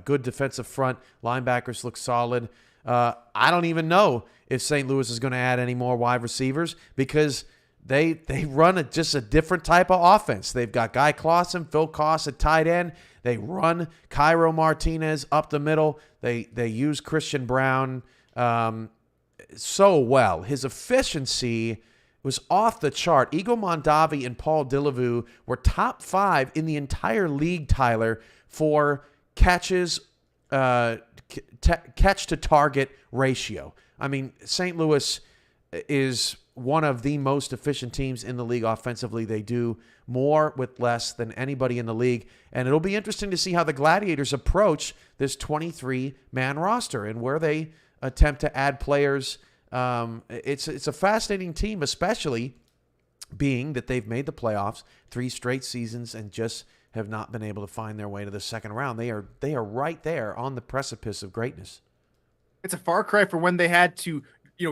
good defensive front. Linebackers look solid. I don't even know if St. Louis is going to add any more wide receivers because they run just a different type of offense. They've got Guy Clausen, Phil Koss at tight end. They run Cairo Martinez up the middle. They use Christian Brown so well. His efficiency was off the chart. Eagle Mondavi and Paul Delavu were top 5 in the entire league, Tyler, for catches catch to target ratio. I mean, St. Louis is one of the most efficient teams in the league offensively. They do more with less than anybody in the league. And it'll be interesting to see how the Gladiators approach this 23-man roster and where they attempt to add players. It's a fascinating team, especially being that they've made the playoffs 3 straight seasons and just have not been able to find their way to the second round. They are right there on the precipice of greatness. It's a far cry from when they had to,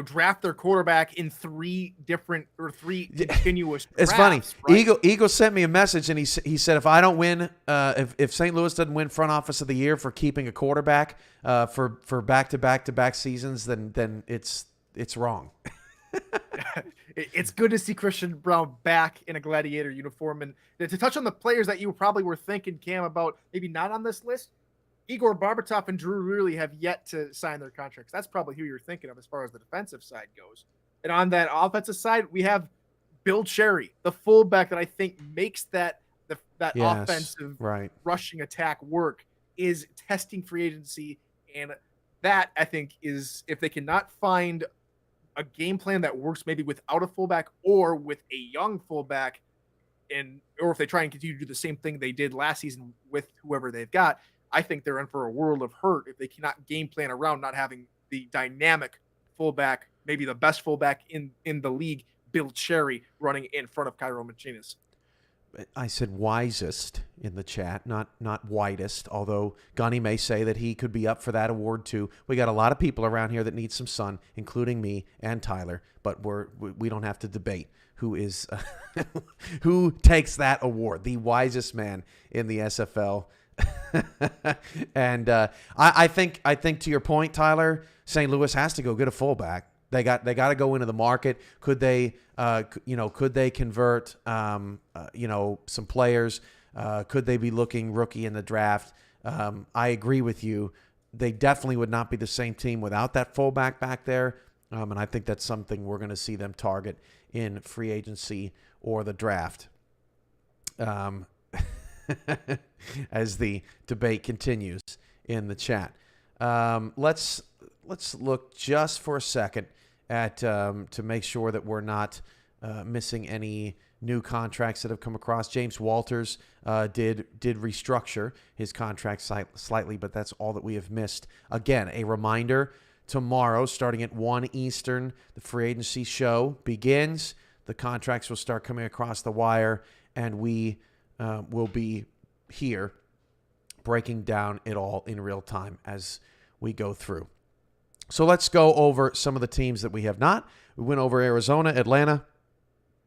draft their quarterback in 3 continuous drafts. It's funny. Right? Eagle sent me a message, and he said, if I don't win, if St. Louis doesn't win front office of the year for keeping a quarterback for back-to-back seasons, then it's wrong. It's good to see Christian Brown back in a Gladiator uniform. And to touch on the players that you probably were thinking, Cam, about maybe not on this list, Igor Barbatov and Drew really have yet to sign their contracts. That's probably who you're thinking of as far as the defensive side goes. And on that offensive side, we have Bill Cherry, the fullback that I think makes that offensive rushing attack work, is testing free agency. And that, I think, is if they cannot find a game plan that works maybe without a fullback or with a young fullback, or if they try and continue to do the same thing they did last season with whoever they've got, I think they're in for a world of hurt if they cannot game plan around not having the dynamic fullback, maybe the best fullback in the league, Bill Cherry, running in front of Cairo Martinez. I said wisest in the chat, not widest, although Gunny may say that he could be up for that award too. We got a lot of people around here that need some sun, including me and Tyler, but we don't have to debate who is who takes that award, the wisest man in the SFL. And I think to your point, Tyler, St. Louis has to go get a fullback. They got to go into the market. Could they convert some players? Could they be looking rookie in the draft? I agree with you. They definitely would not be the same team without that fullback back there. And I think that's something we're going to see them target in free agency or the draft. As the debate continues in the chat. Let's look just for a second at to make sure that we're not missing any new contracts that have come across. James Walters did restructure his contract slightly, but that's all that we have missed. Again, a reminder, tomorrow, starting at 1 Eastern, the free agency show begins. The contracts will start coming across the wire, and we will be here breaking down it all in real time as we go through. So let's go over some of the teams that we have not. We went over Arizona, Atlanta,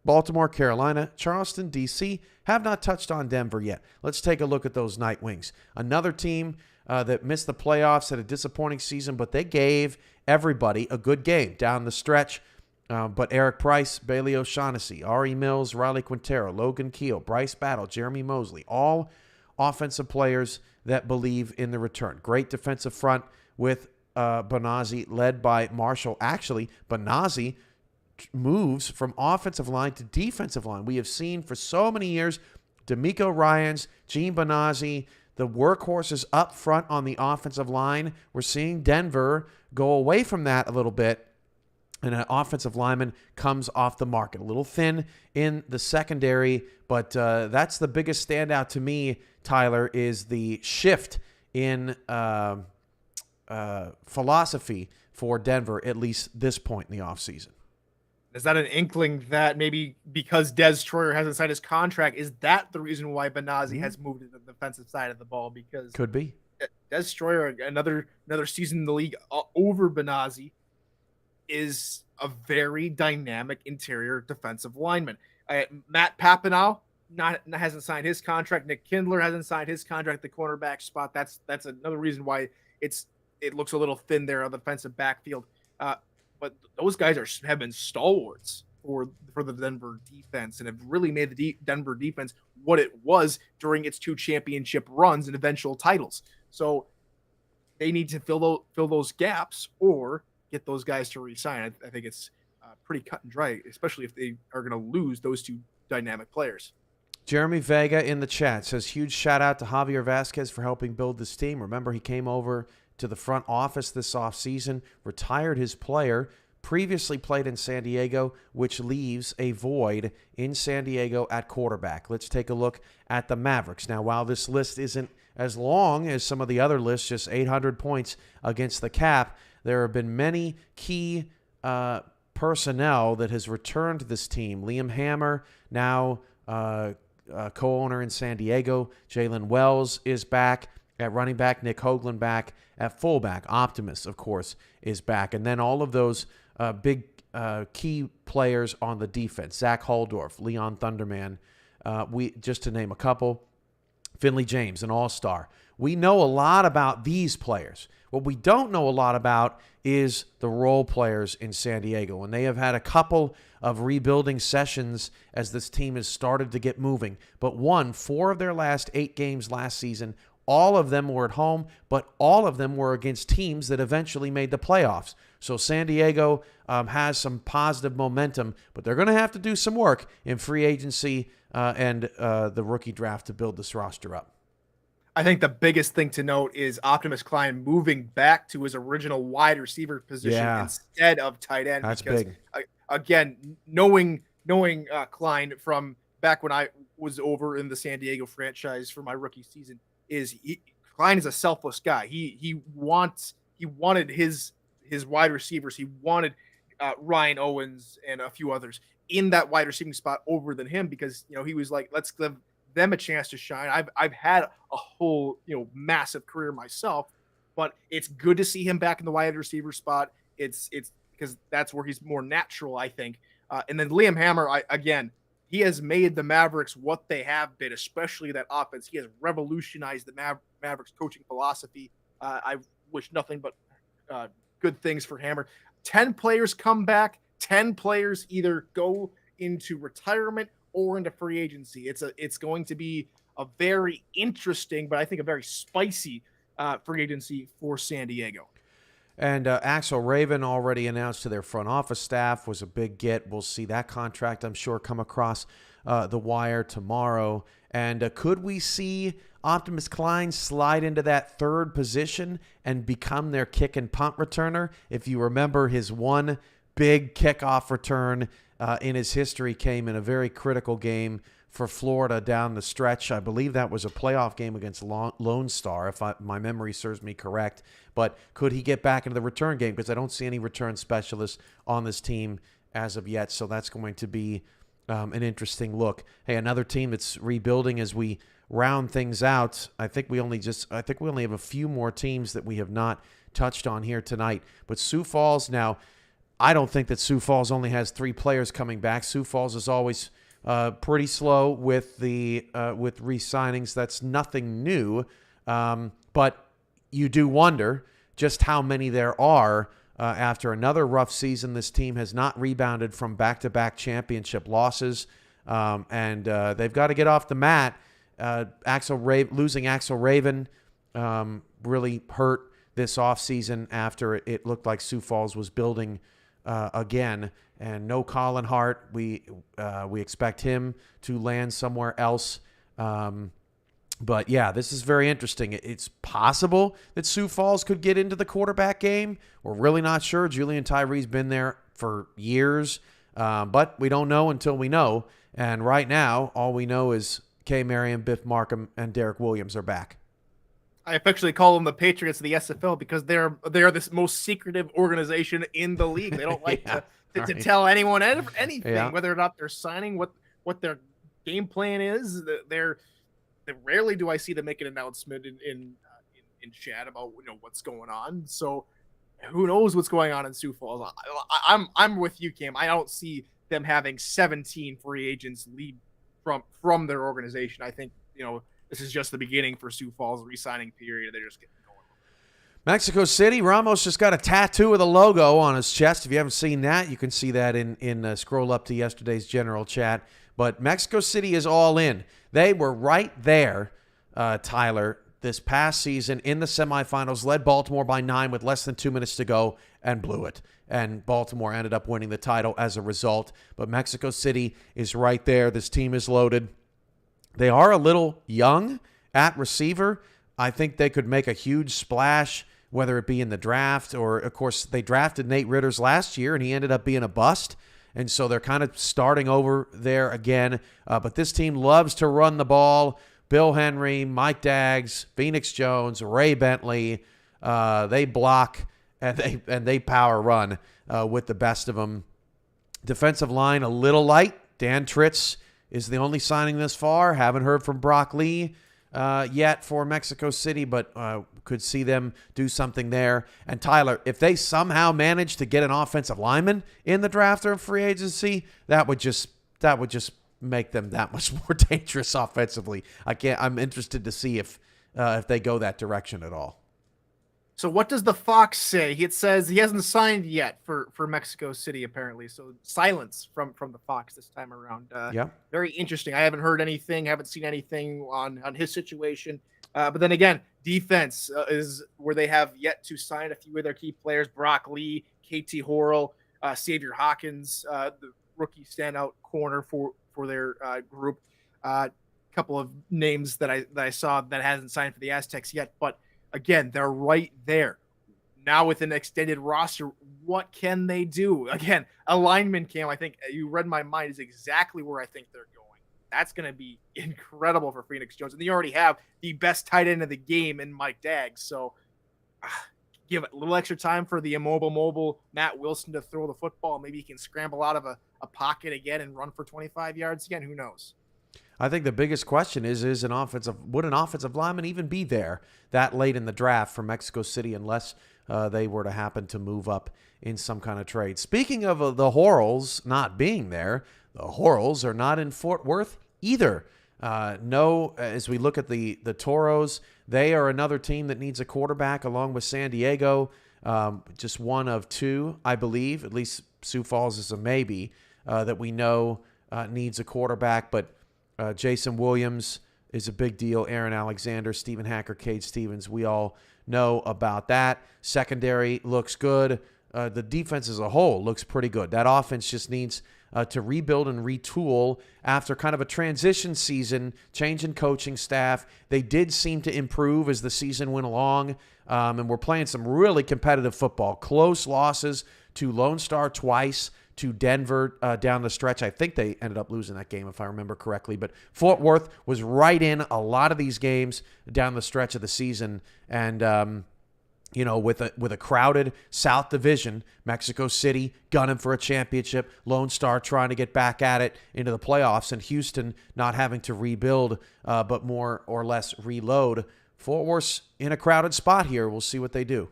Baltimore, Carolina, Charleston, D.C. Have not touched on Denver yet. Let's take a look at those Night Wings. Another team that missed the playoffs, had a disappointing season, but they gave everybody a good game down the stretch. But Eric Price, Bailey O'Shaughnessy, R.E. Mills, Riley Quintero, Logan Keel, Bryce Battle, Jeremy Mosley, all offensive players that believe in the return. Great defensive front with Bonazzi led by Marshall. Actually, Bonazzi moves from offensive line to defensive line. We have seen for so many years D'Amico Ryans, Gene Bonazzi, the workhorses up front on the offensive line. We're seeing Denver go away from that a little bit, and an offensive lineman comes off the market. A little thin in the secondary, but that's the biggest standout to me, Tyler, is the shift in philosophy for Denver, at least this point in the offseason. Is that an inkling that maybe because Des Troyer hasn't signed his contract, is that the reason why Bonazzi has moved to the defensive side of the ball? Because could be. Des Troyer, another season in the league over Bonazzi, is a very dynamic interior defensive lineman. Matt Papinow hasn't signed his contract. Nick Kindler hasn't signed his contract at the cornerback spot. That's another reason why it looks a little thin there on the defensive backfield. But those guys have been stalwarts for the Denver defense and have really made the Denver defense what it was during its 2 championship runs and eventual titles. So they need to fill those gaps or get those guys to resign. I think it's pretty cut and dry, especially if they are going to lose those 2 dynamic players. Jeremy Vega in the chat says, huge shout out to Javier Vasquez for helping build this team. Remember, he came over to the front office this offseason, retired his player, previously played in San Diego, which leaves a void in San Diego at quarterback. Let's take a look at the Mavericks. Now, while this list isn't as long as some of the other lists, just 800 points against the cap, there have been many key personnel that has returned to this team. Liam Hammer, now co-owner in San Diego. Jalen Wells is back at running back. Nick Hoagland back at fullback. Optimus, of course, is back. And then all of those big key players on the defense. Zach Holdorf, Leon Thunderman, just to name a couple. Finley James, an all-star. We know a lot about these players. What we don't know a lot about is the role players in San Diego. And they have had a couple of rebuilding sessions as this team has started to get moving. But won 4 of their last 8 games last season. All of them were at home, but all of them were against teams that eventually made the playoffs. So San Diego has some positive momentum, but they're going to have to do some work in free agency and the rookie draft to build this roster up. I think the biggest thing to note is Optimus Klein moving back to his original wide receiver position instead of tight end. That's big. Again, knowing Klein from back when I was over in the San Diego franchise for my rookie season, Klein is a selfless guy. He wanted his wide receivers. He wanted Ryan Owens and a few others in that wide receiving spot over than him because he was like, let's give them a chance to shine. I've had a whole massive career myself, but it's good to see him back in the wide receiver spot. It's because that's where he's more natural, I think. And then Liam Hammer, he has made the Mavericks what they have been, especially that offense. He has revolutionized the Mavericks coaching philosophy. I wish nothing but good things for Hammer. 10 players come back. 10 players either go into retirement or into free agency. It's going to be a very interesting, but I think a very spicy free agency for San Diego. And Axel Raven already announced to their front office staff, was a big get. We'll see that contract, I'm sure, come across the wire tomorrow. And could we see Optimus Klein slide into that third position and become their kick and punt returner? If you remember, his one big kickoff return in his history came in a very critical game for Florida down the stretch. I believe that was a playoff game against Lone Star, if my memory serves me correct. But could he get back into the return game? Because I don't see any return specialists on this team as of yet. So that's going to be an interesting look. Hey, another team that's rebuilding as we round things out. I think we only have a few more teams that we have not touched on here tonight. But Sioux Falls, now, I don't think that Sioux Falls only has 3 players coming back. Sioux Falls is always pretty slow with with re-signings. That's nothing new, but you do wonder just how many there are. After another rough season, this team has not rebounded from back-to-back championship losses, and they've got to get off the mat. Losing Axel Raven really hurt this offseason after it looked like Sioux Falls was building again. And no Colin Hart. We expect him to land somewhere else. But, yeah, this is very interesting. It's possible that Sioux Falls could get into the quarterback game. We're really not sure. Julian Tyree's been there for years. But we don't know until we know. And right now, all we know is Kay Merriam, Biff Markham, and Derek Williams are back. I affectionately call them the Patriots of the SFL because they are this most secretive organization in the league. They don't like to tell anyone anything, whether or not they're signing, what their game plan is. Rarely do I see them make an announcement in chat about what's going on. So who knows what's going on in Sioux Falls? I'm with you, Cam. I don't see them having 17 free agents leave from their organization. I think this is just the beginning for Sioux Falls re-signing period. They're just getting going. Mexico City, Ramos just got a tattoo of the logo on his chest. If you haven't seen that, you can see that in scroll up to yesterday's general chat. But Mexico City is all in. They were right there, Tyler, this past season in the semifinals, led Baltimore by 9 with less than 2 minutes to go and blew it. And Baltimore ended up winning the title as a result. But Mexico City is right there. This team is loaded. They are a little young at receiver. I think they could make a huge splash whether it be in the draft or, of course, they drafted Nate Ritters last year and he ended up being a bust. And so they're kind of starting over there again. But this team loves to run the ball. Bill Henry, Mike Daggs, Phoenix Jones, Ray Bentley, they block and they power run with the best of them. Defensive line a little light. Dan Tritz is the only signing this far. Haven't heard from Brock Lee yet for Mexico City, but could see them do something there. And Tyler, if they somehow manage to get an offensive lineman in the draft or free agency, that would just make them that much more dangerous offensively. I'm interested to see if they go that direction at all. So what does the Fox say? It says he hasn't signed yet for Mexico City, apparently. So silence from the Fox this time around. Yeah. Very interesting. I haven't heard anything, haven't seen anything on his situation. But then again, defense is where they have yet to sign a few of their key players. Brock Lee, KT Horrell, Xavier Hawkins, the rookie standout corner for their group. Couple of names that I saw that hasn't signed for the Aztecs yet, but again, they're right there. Now with an extended roster, what can they do? Again, a lineman camp, I think you read my mind, is exactly where I think they're going. That's going to be incredible for Phoenix Jones. And they already have the best tight end of the game in Mike Daggs. So give it a little extra time for the mobile Matt Wilson to throw the football. Maybe he can scramble out of a pocket again and run for 25 yards again. Who knows? I think the biggest question would an offensive lineman even be there that late in the draft for Mexico City unless they were to happen to move up in some kind of trade. Speaking of the Horrells not being there, the Horrells are not in Fort Worth either. No, as we look at the Toros, they are another team that needs a quarterback along with San Diego. Just one of two, I believe, at least Sioux Falls is a maybe, that we know needs a quarterback, but Jason Williams is a big deal. Aaron Alexander, Stephen Hacker, Cade Stevens. We all know about that. Secondary looks good. The defense as a whole looks pretty good. That offense just needs to rebuild and retool after kind of a transition season, change in coaching staff. They did seem to improve as the season went along, and we're playing some really competitive football. Close losses to Lone Star twice, to Denver down the stretch. I think they ended up losing that game if I remember correctly, but Fort Worth was right in a lot of these games down the stretch of the season. And, with a crowded South Division, Mexico City gunning for a championship, Lone Star trying to get back at it into the playoffs, and Houston not having to rebuild but more or less reload. Fort Worth's in a crowded spot here. We'll see what they do.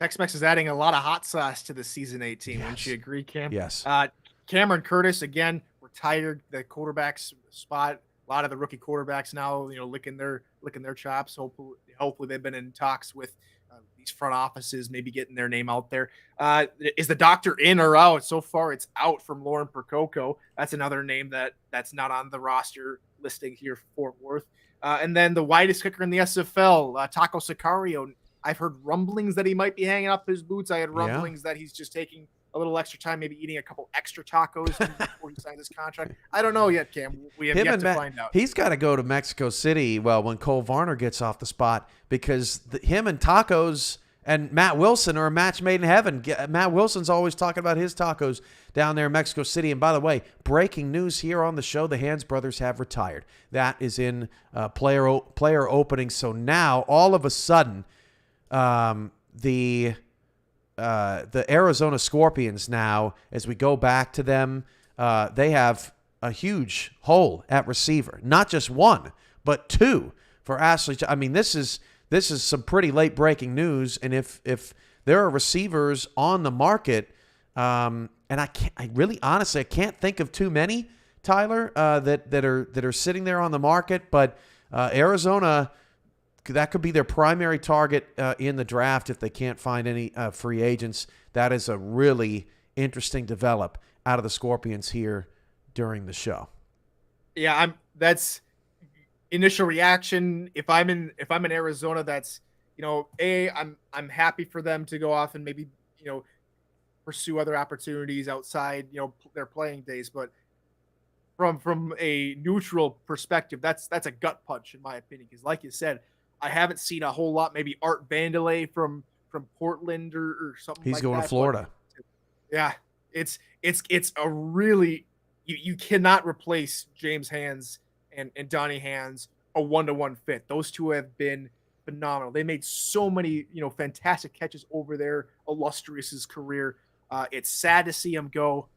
Tex-Mex is adding a lot of hot sauce to the season 18. Yes. Wouldn't you agree, Cam? Yes. Cameron Curtis, again, retired the quarterback's spot. A lot of the rookie quarterbacks now, licking their chops. Hopefully they've been in talks with these front offices, maybe getting their name out there. Is the doctor in or out? So far, it's out from Lauren Percoco. That's another name that's not on the roster listing here for Fort Worth. And then the widest kicker in the SFL, Taco Sicario. I've heard rumblings that he might be hanging up his boots. I had rumblings that he's just taking a little extra time, maybe eating a couple extra tacos before he signs his contract. I don't know yet, Cam. We have yet to find out. He's got to go to Mexico City, when Cole Varner gets off the spot, because him and tacos and Matt Wilson are a match made in heaven. Matt Wilson's always talking about his tacos down there in Mexico City. And by the way, breaking news here on the show, the Hands brothers have retired. That is in player opening. So now, all of a sudden, the Arizona Scorpions now, as we go back to them, they have a huge hole at receiver. Not just one, but two for Ashley. I mean, this is some pretty late breaking news. And if there are receivers on the market, and I can't think of too many, Tyler, that are sitting there on the market. But Arizona, that could be their primary target in the draft if they can't find any free agents. That is a really interesting develop out of the Scorpions here during the show. Yeah, that's initial reaction. If I'm in Arizona, that's I'm happy for them to go off and maybe pursue other opportunities outside their playing days. But from a neutral perspective, that's a gut punch in my opinion. Because like you said, I haven't seen a whole lot. Maybe Art Vandelay from from Portland or something He's like going that. to Florida. But, yeah, it's a really you cannot replace James Hands and Donnie Hands a 1-to-1 fit. Those two have been phenomenal. They made so many fantastic catches over their illustrious career. It's sad to see him go,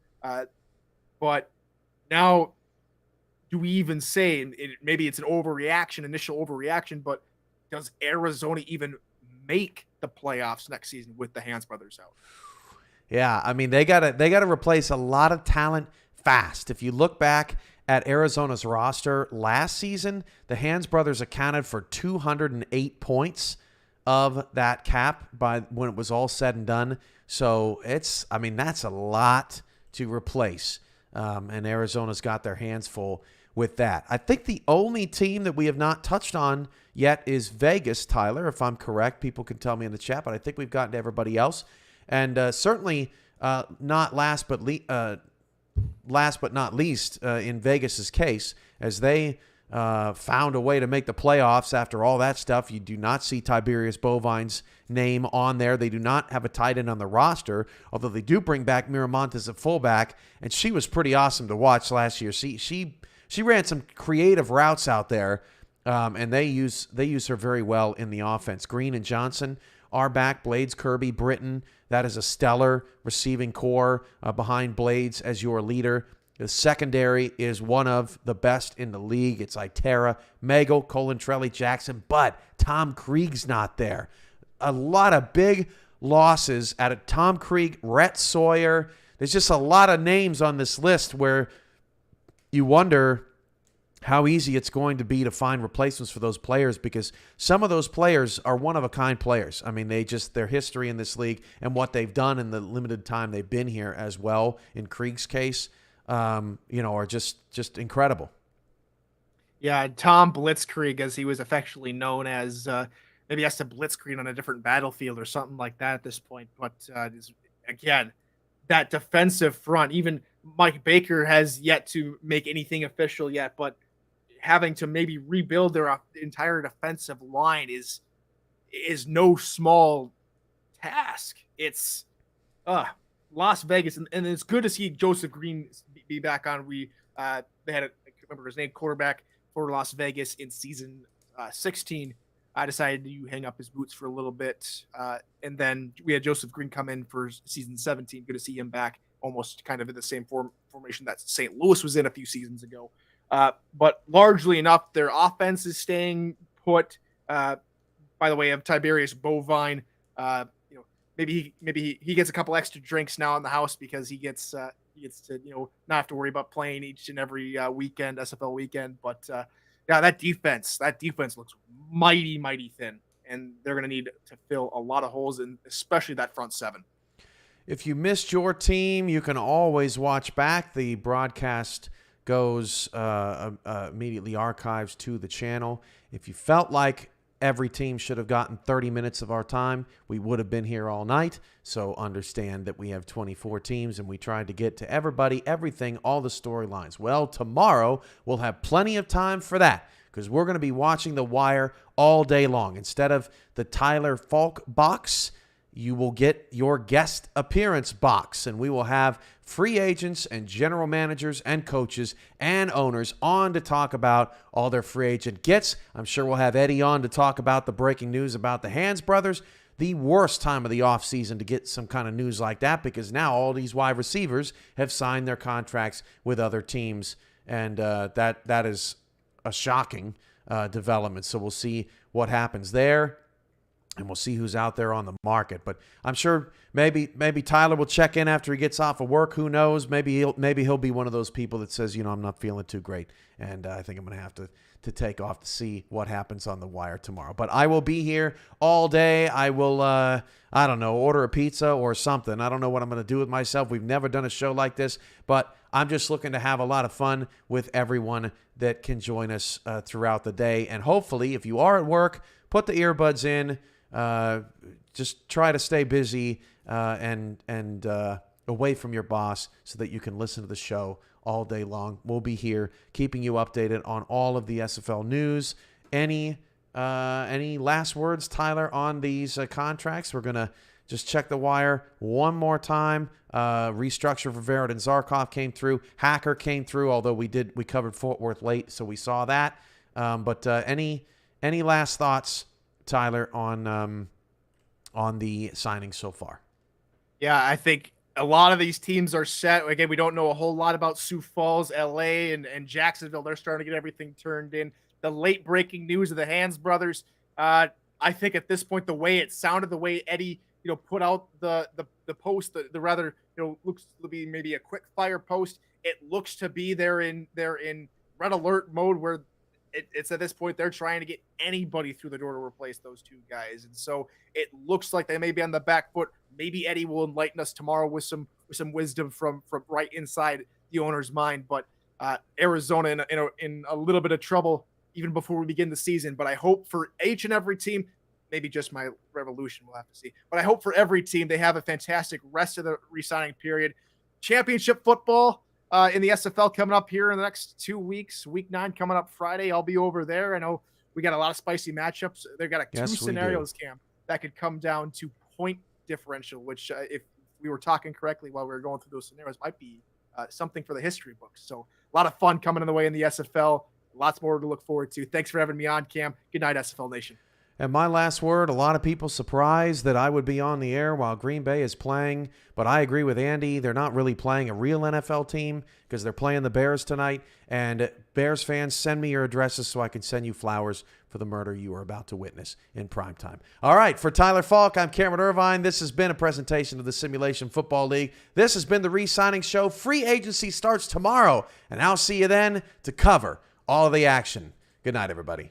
but now do we even say maybe it's an initial overreaction, but does Arizona even make the playoffs next season with the Hands brothers out? Yeah, I mean they gotta replace a lot of talent fast. If you look back at Arizona's roster last season, the Hands brothers accounted for 208 points of that cap by when it was all said and done. So that's a lot to replace. And Arizona's got their hands full with that. I think the only team that we have not touched on yet is Vegas, Tyler, if I'm correct. People can tell me in the chat, but I think we've gotten to everybody else. And certainly not last but not least in Vegas's case, as they found a way to make the playoffs after all that stuff. You do not see Tiberius Bovine's name on there. They do not have a tight end on the roster, although they do bring back Miramontes at fullback, and she was pretty awesome to watch last year. She ran some creative routes out there, and they use her very well in the offense. Green and Johnson are back. Blades, Kirby, Britton. That is a stellar receiving core behind Blades as your leader. The secondary is one of the best in the league. It's Itera, Megal, Colantrelli, Jackson, but Tom Krieg's not there. A lot of big losses out of Tom Krieg, Rhett Sawyer. There's just a lot of names on this list where you wonder how easy it's going to be to find replacements for those players, because some of those players are one-of-a-kind players. I mean, their history in this league and what they've done in the limited time they've been here as well, in Krieg's case, are just incredible. Yeah, Tom Blitzkrieg, as he was affectionately known as, maybe has to Blitzkrieg on a different battlefield or something like that at this point. But again, that defensive front, even Mike Baker has yet to make anything official yet, but having to maybe rebuild their entire defensive line is no small task. It's Las Vegas, and it's good to see Joseph Green be back on. They had I can't remember his name, quarterback for Las Vegas in season 16. I decided to hang up his boots for a little bit, and then we had Joseph Green come in for season 17. Good to see him back, almost kind of in the same formation that St. Louis was in a few seasons ago. But largely enough, their offense is staying put. By the way, of Tiberius Bovine, maybe he gets a couple extra drinks now in the house because he gets to not have to worry about playing each and every weekend, SFL weekend. But yeah, that defense looks mighty thin, and they're going to need to fill a lot of holes, in especially that front seven. If you missed your team, you can always watch back. The broadcast goes immediately archives to the channel. If you felt like every team should have gotten 30 minutes of our time, we would have been here all night. So understand that we have 24 teams, and we tried to get to everybody, everything, all the storylines. Well, tomorrow we'll have plenty of time for that, because we're going to be watching The Wire all day long. Instead of the Tyler Falk box, you will get your guest appearance box, and we will have free agents and general managers and coaches and owners on to talk about all their free agent gets. I'm sure we'll have Eddie on to talk about the breaking news about the Hands brothers. The worst time of the offseason to get some kind of news like that, because now all these wide receivers have signed their contracts with other teams, and that is a shocking development. So we'll see what happens there, and we'll see who's out there on the market. But I'm sure maybe Tyler will check in after he gets off of work. Who knows? Maybe he'll be one of those people that says, I'm not feeling too great, and I think I'm going to have to take off to see what happens on The Wire tomorrow. But I will be here all day. I will, I don't know, order a pizza or something. I don't know what I'm going to do with myself. We've never done a show like this, but I'm just looking to have a lot of fun with everyone that can join us throughout the day. And hopefully, if you are at work, put the earbuds in. Just try to stay busy and away from your boss so that you can listen to the show all day long. We'll be here keeping you updated on all of the SFL news, any Any last words, Tyler, on these contracts? We're going to just check the wire one more time. Restructure for Verrett and Zarkov came through. Hacker came through, although we covered Fort Worth late, so we saw that. But any last thoughts, Tyler, on the signings so far? Yeah, I think a lot of these teams are set. Again, we don't know a whole lot about Sioux Falls, LA, and Jacksonville. They're starting to get everything turned in. The late breaking news of the Hands brothers. I think at this point, the way it sounded, the way Eddie, put out the post, the rather, looks to be maybe a quick fire post. It looks to be they're in red alert mode where it's at this point they're trying to get anybody through the door to replace those two guys, and so it looks like they may be on the back foot. Maybe Eddie will enlighten us tomorrow with some wisdom from right inside the owner's mind. But Arizona in a little bit of trouble even before we begin the season. But I hope for each and every team, maybe just my Revolution, we'll have to see. But I hope for every team they have a fantastic rest of the re-signing period. Championship football in the SFL coming up here in the next 2 weeks. Week 9 coming up Friday. I'll be over there. I know we got a lot of spicy matchups. They've got two scenarios, Cam, that could come down to point differential, which if we were talking correctly while we were going through those scenarios, might be something for the history books. So a lot of fun coming in the way in the SFL. Lots more to look forward to. Thanks for having me on, Cam. Good night, SFL Nation. And my last word, a lot of people surprised that I would be on the air while Green Bay is playing, but I agree with Andy. They're not really playing a real NFL team because they're playing the Bears tonight. And Bears fans, send me your addresses so I can send you flowers for the murder you are about to witness in primetime. All right, for Tyler Falk, I'm Cameron Irvine. This has been a presentation of the Simulation Football League. This has been the Re-Signing Show. Free agency starts tomorrow, and I'll see you then to cover all of the action. Good night, everybody.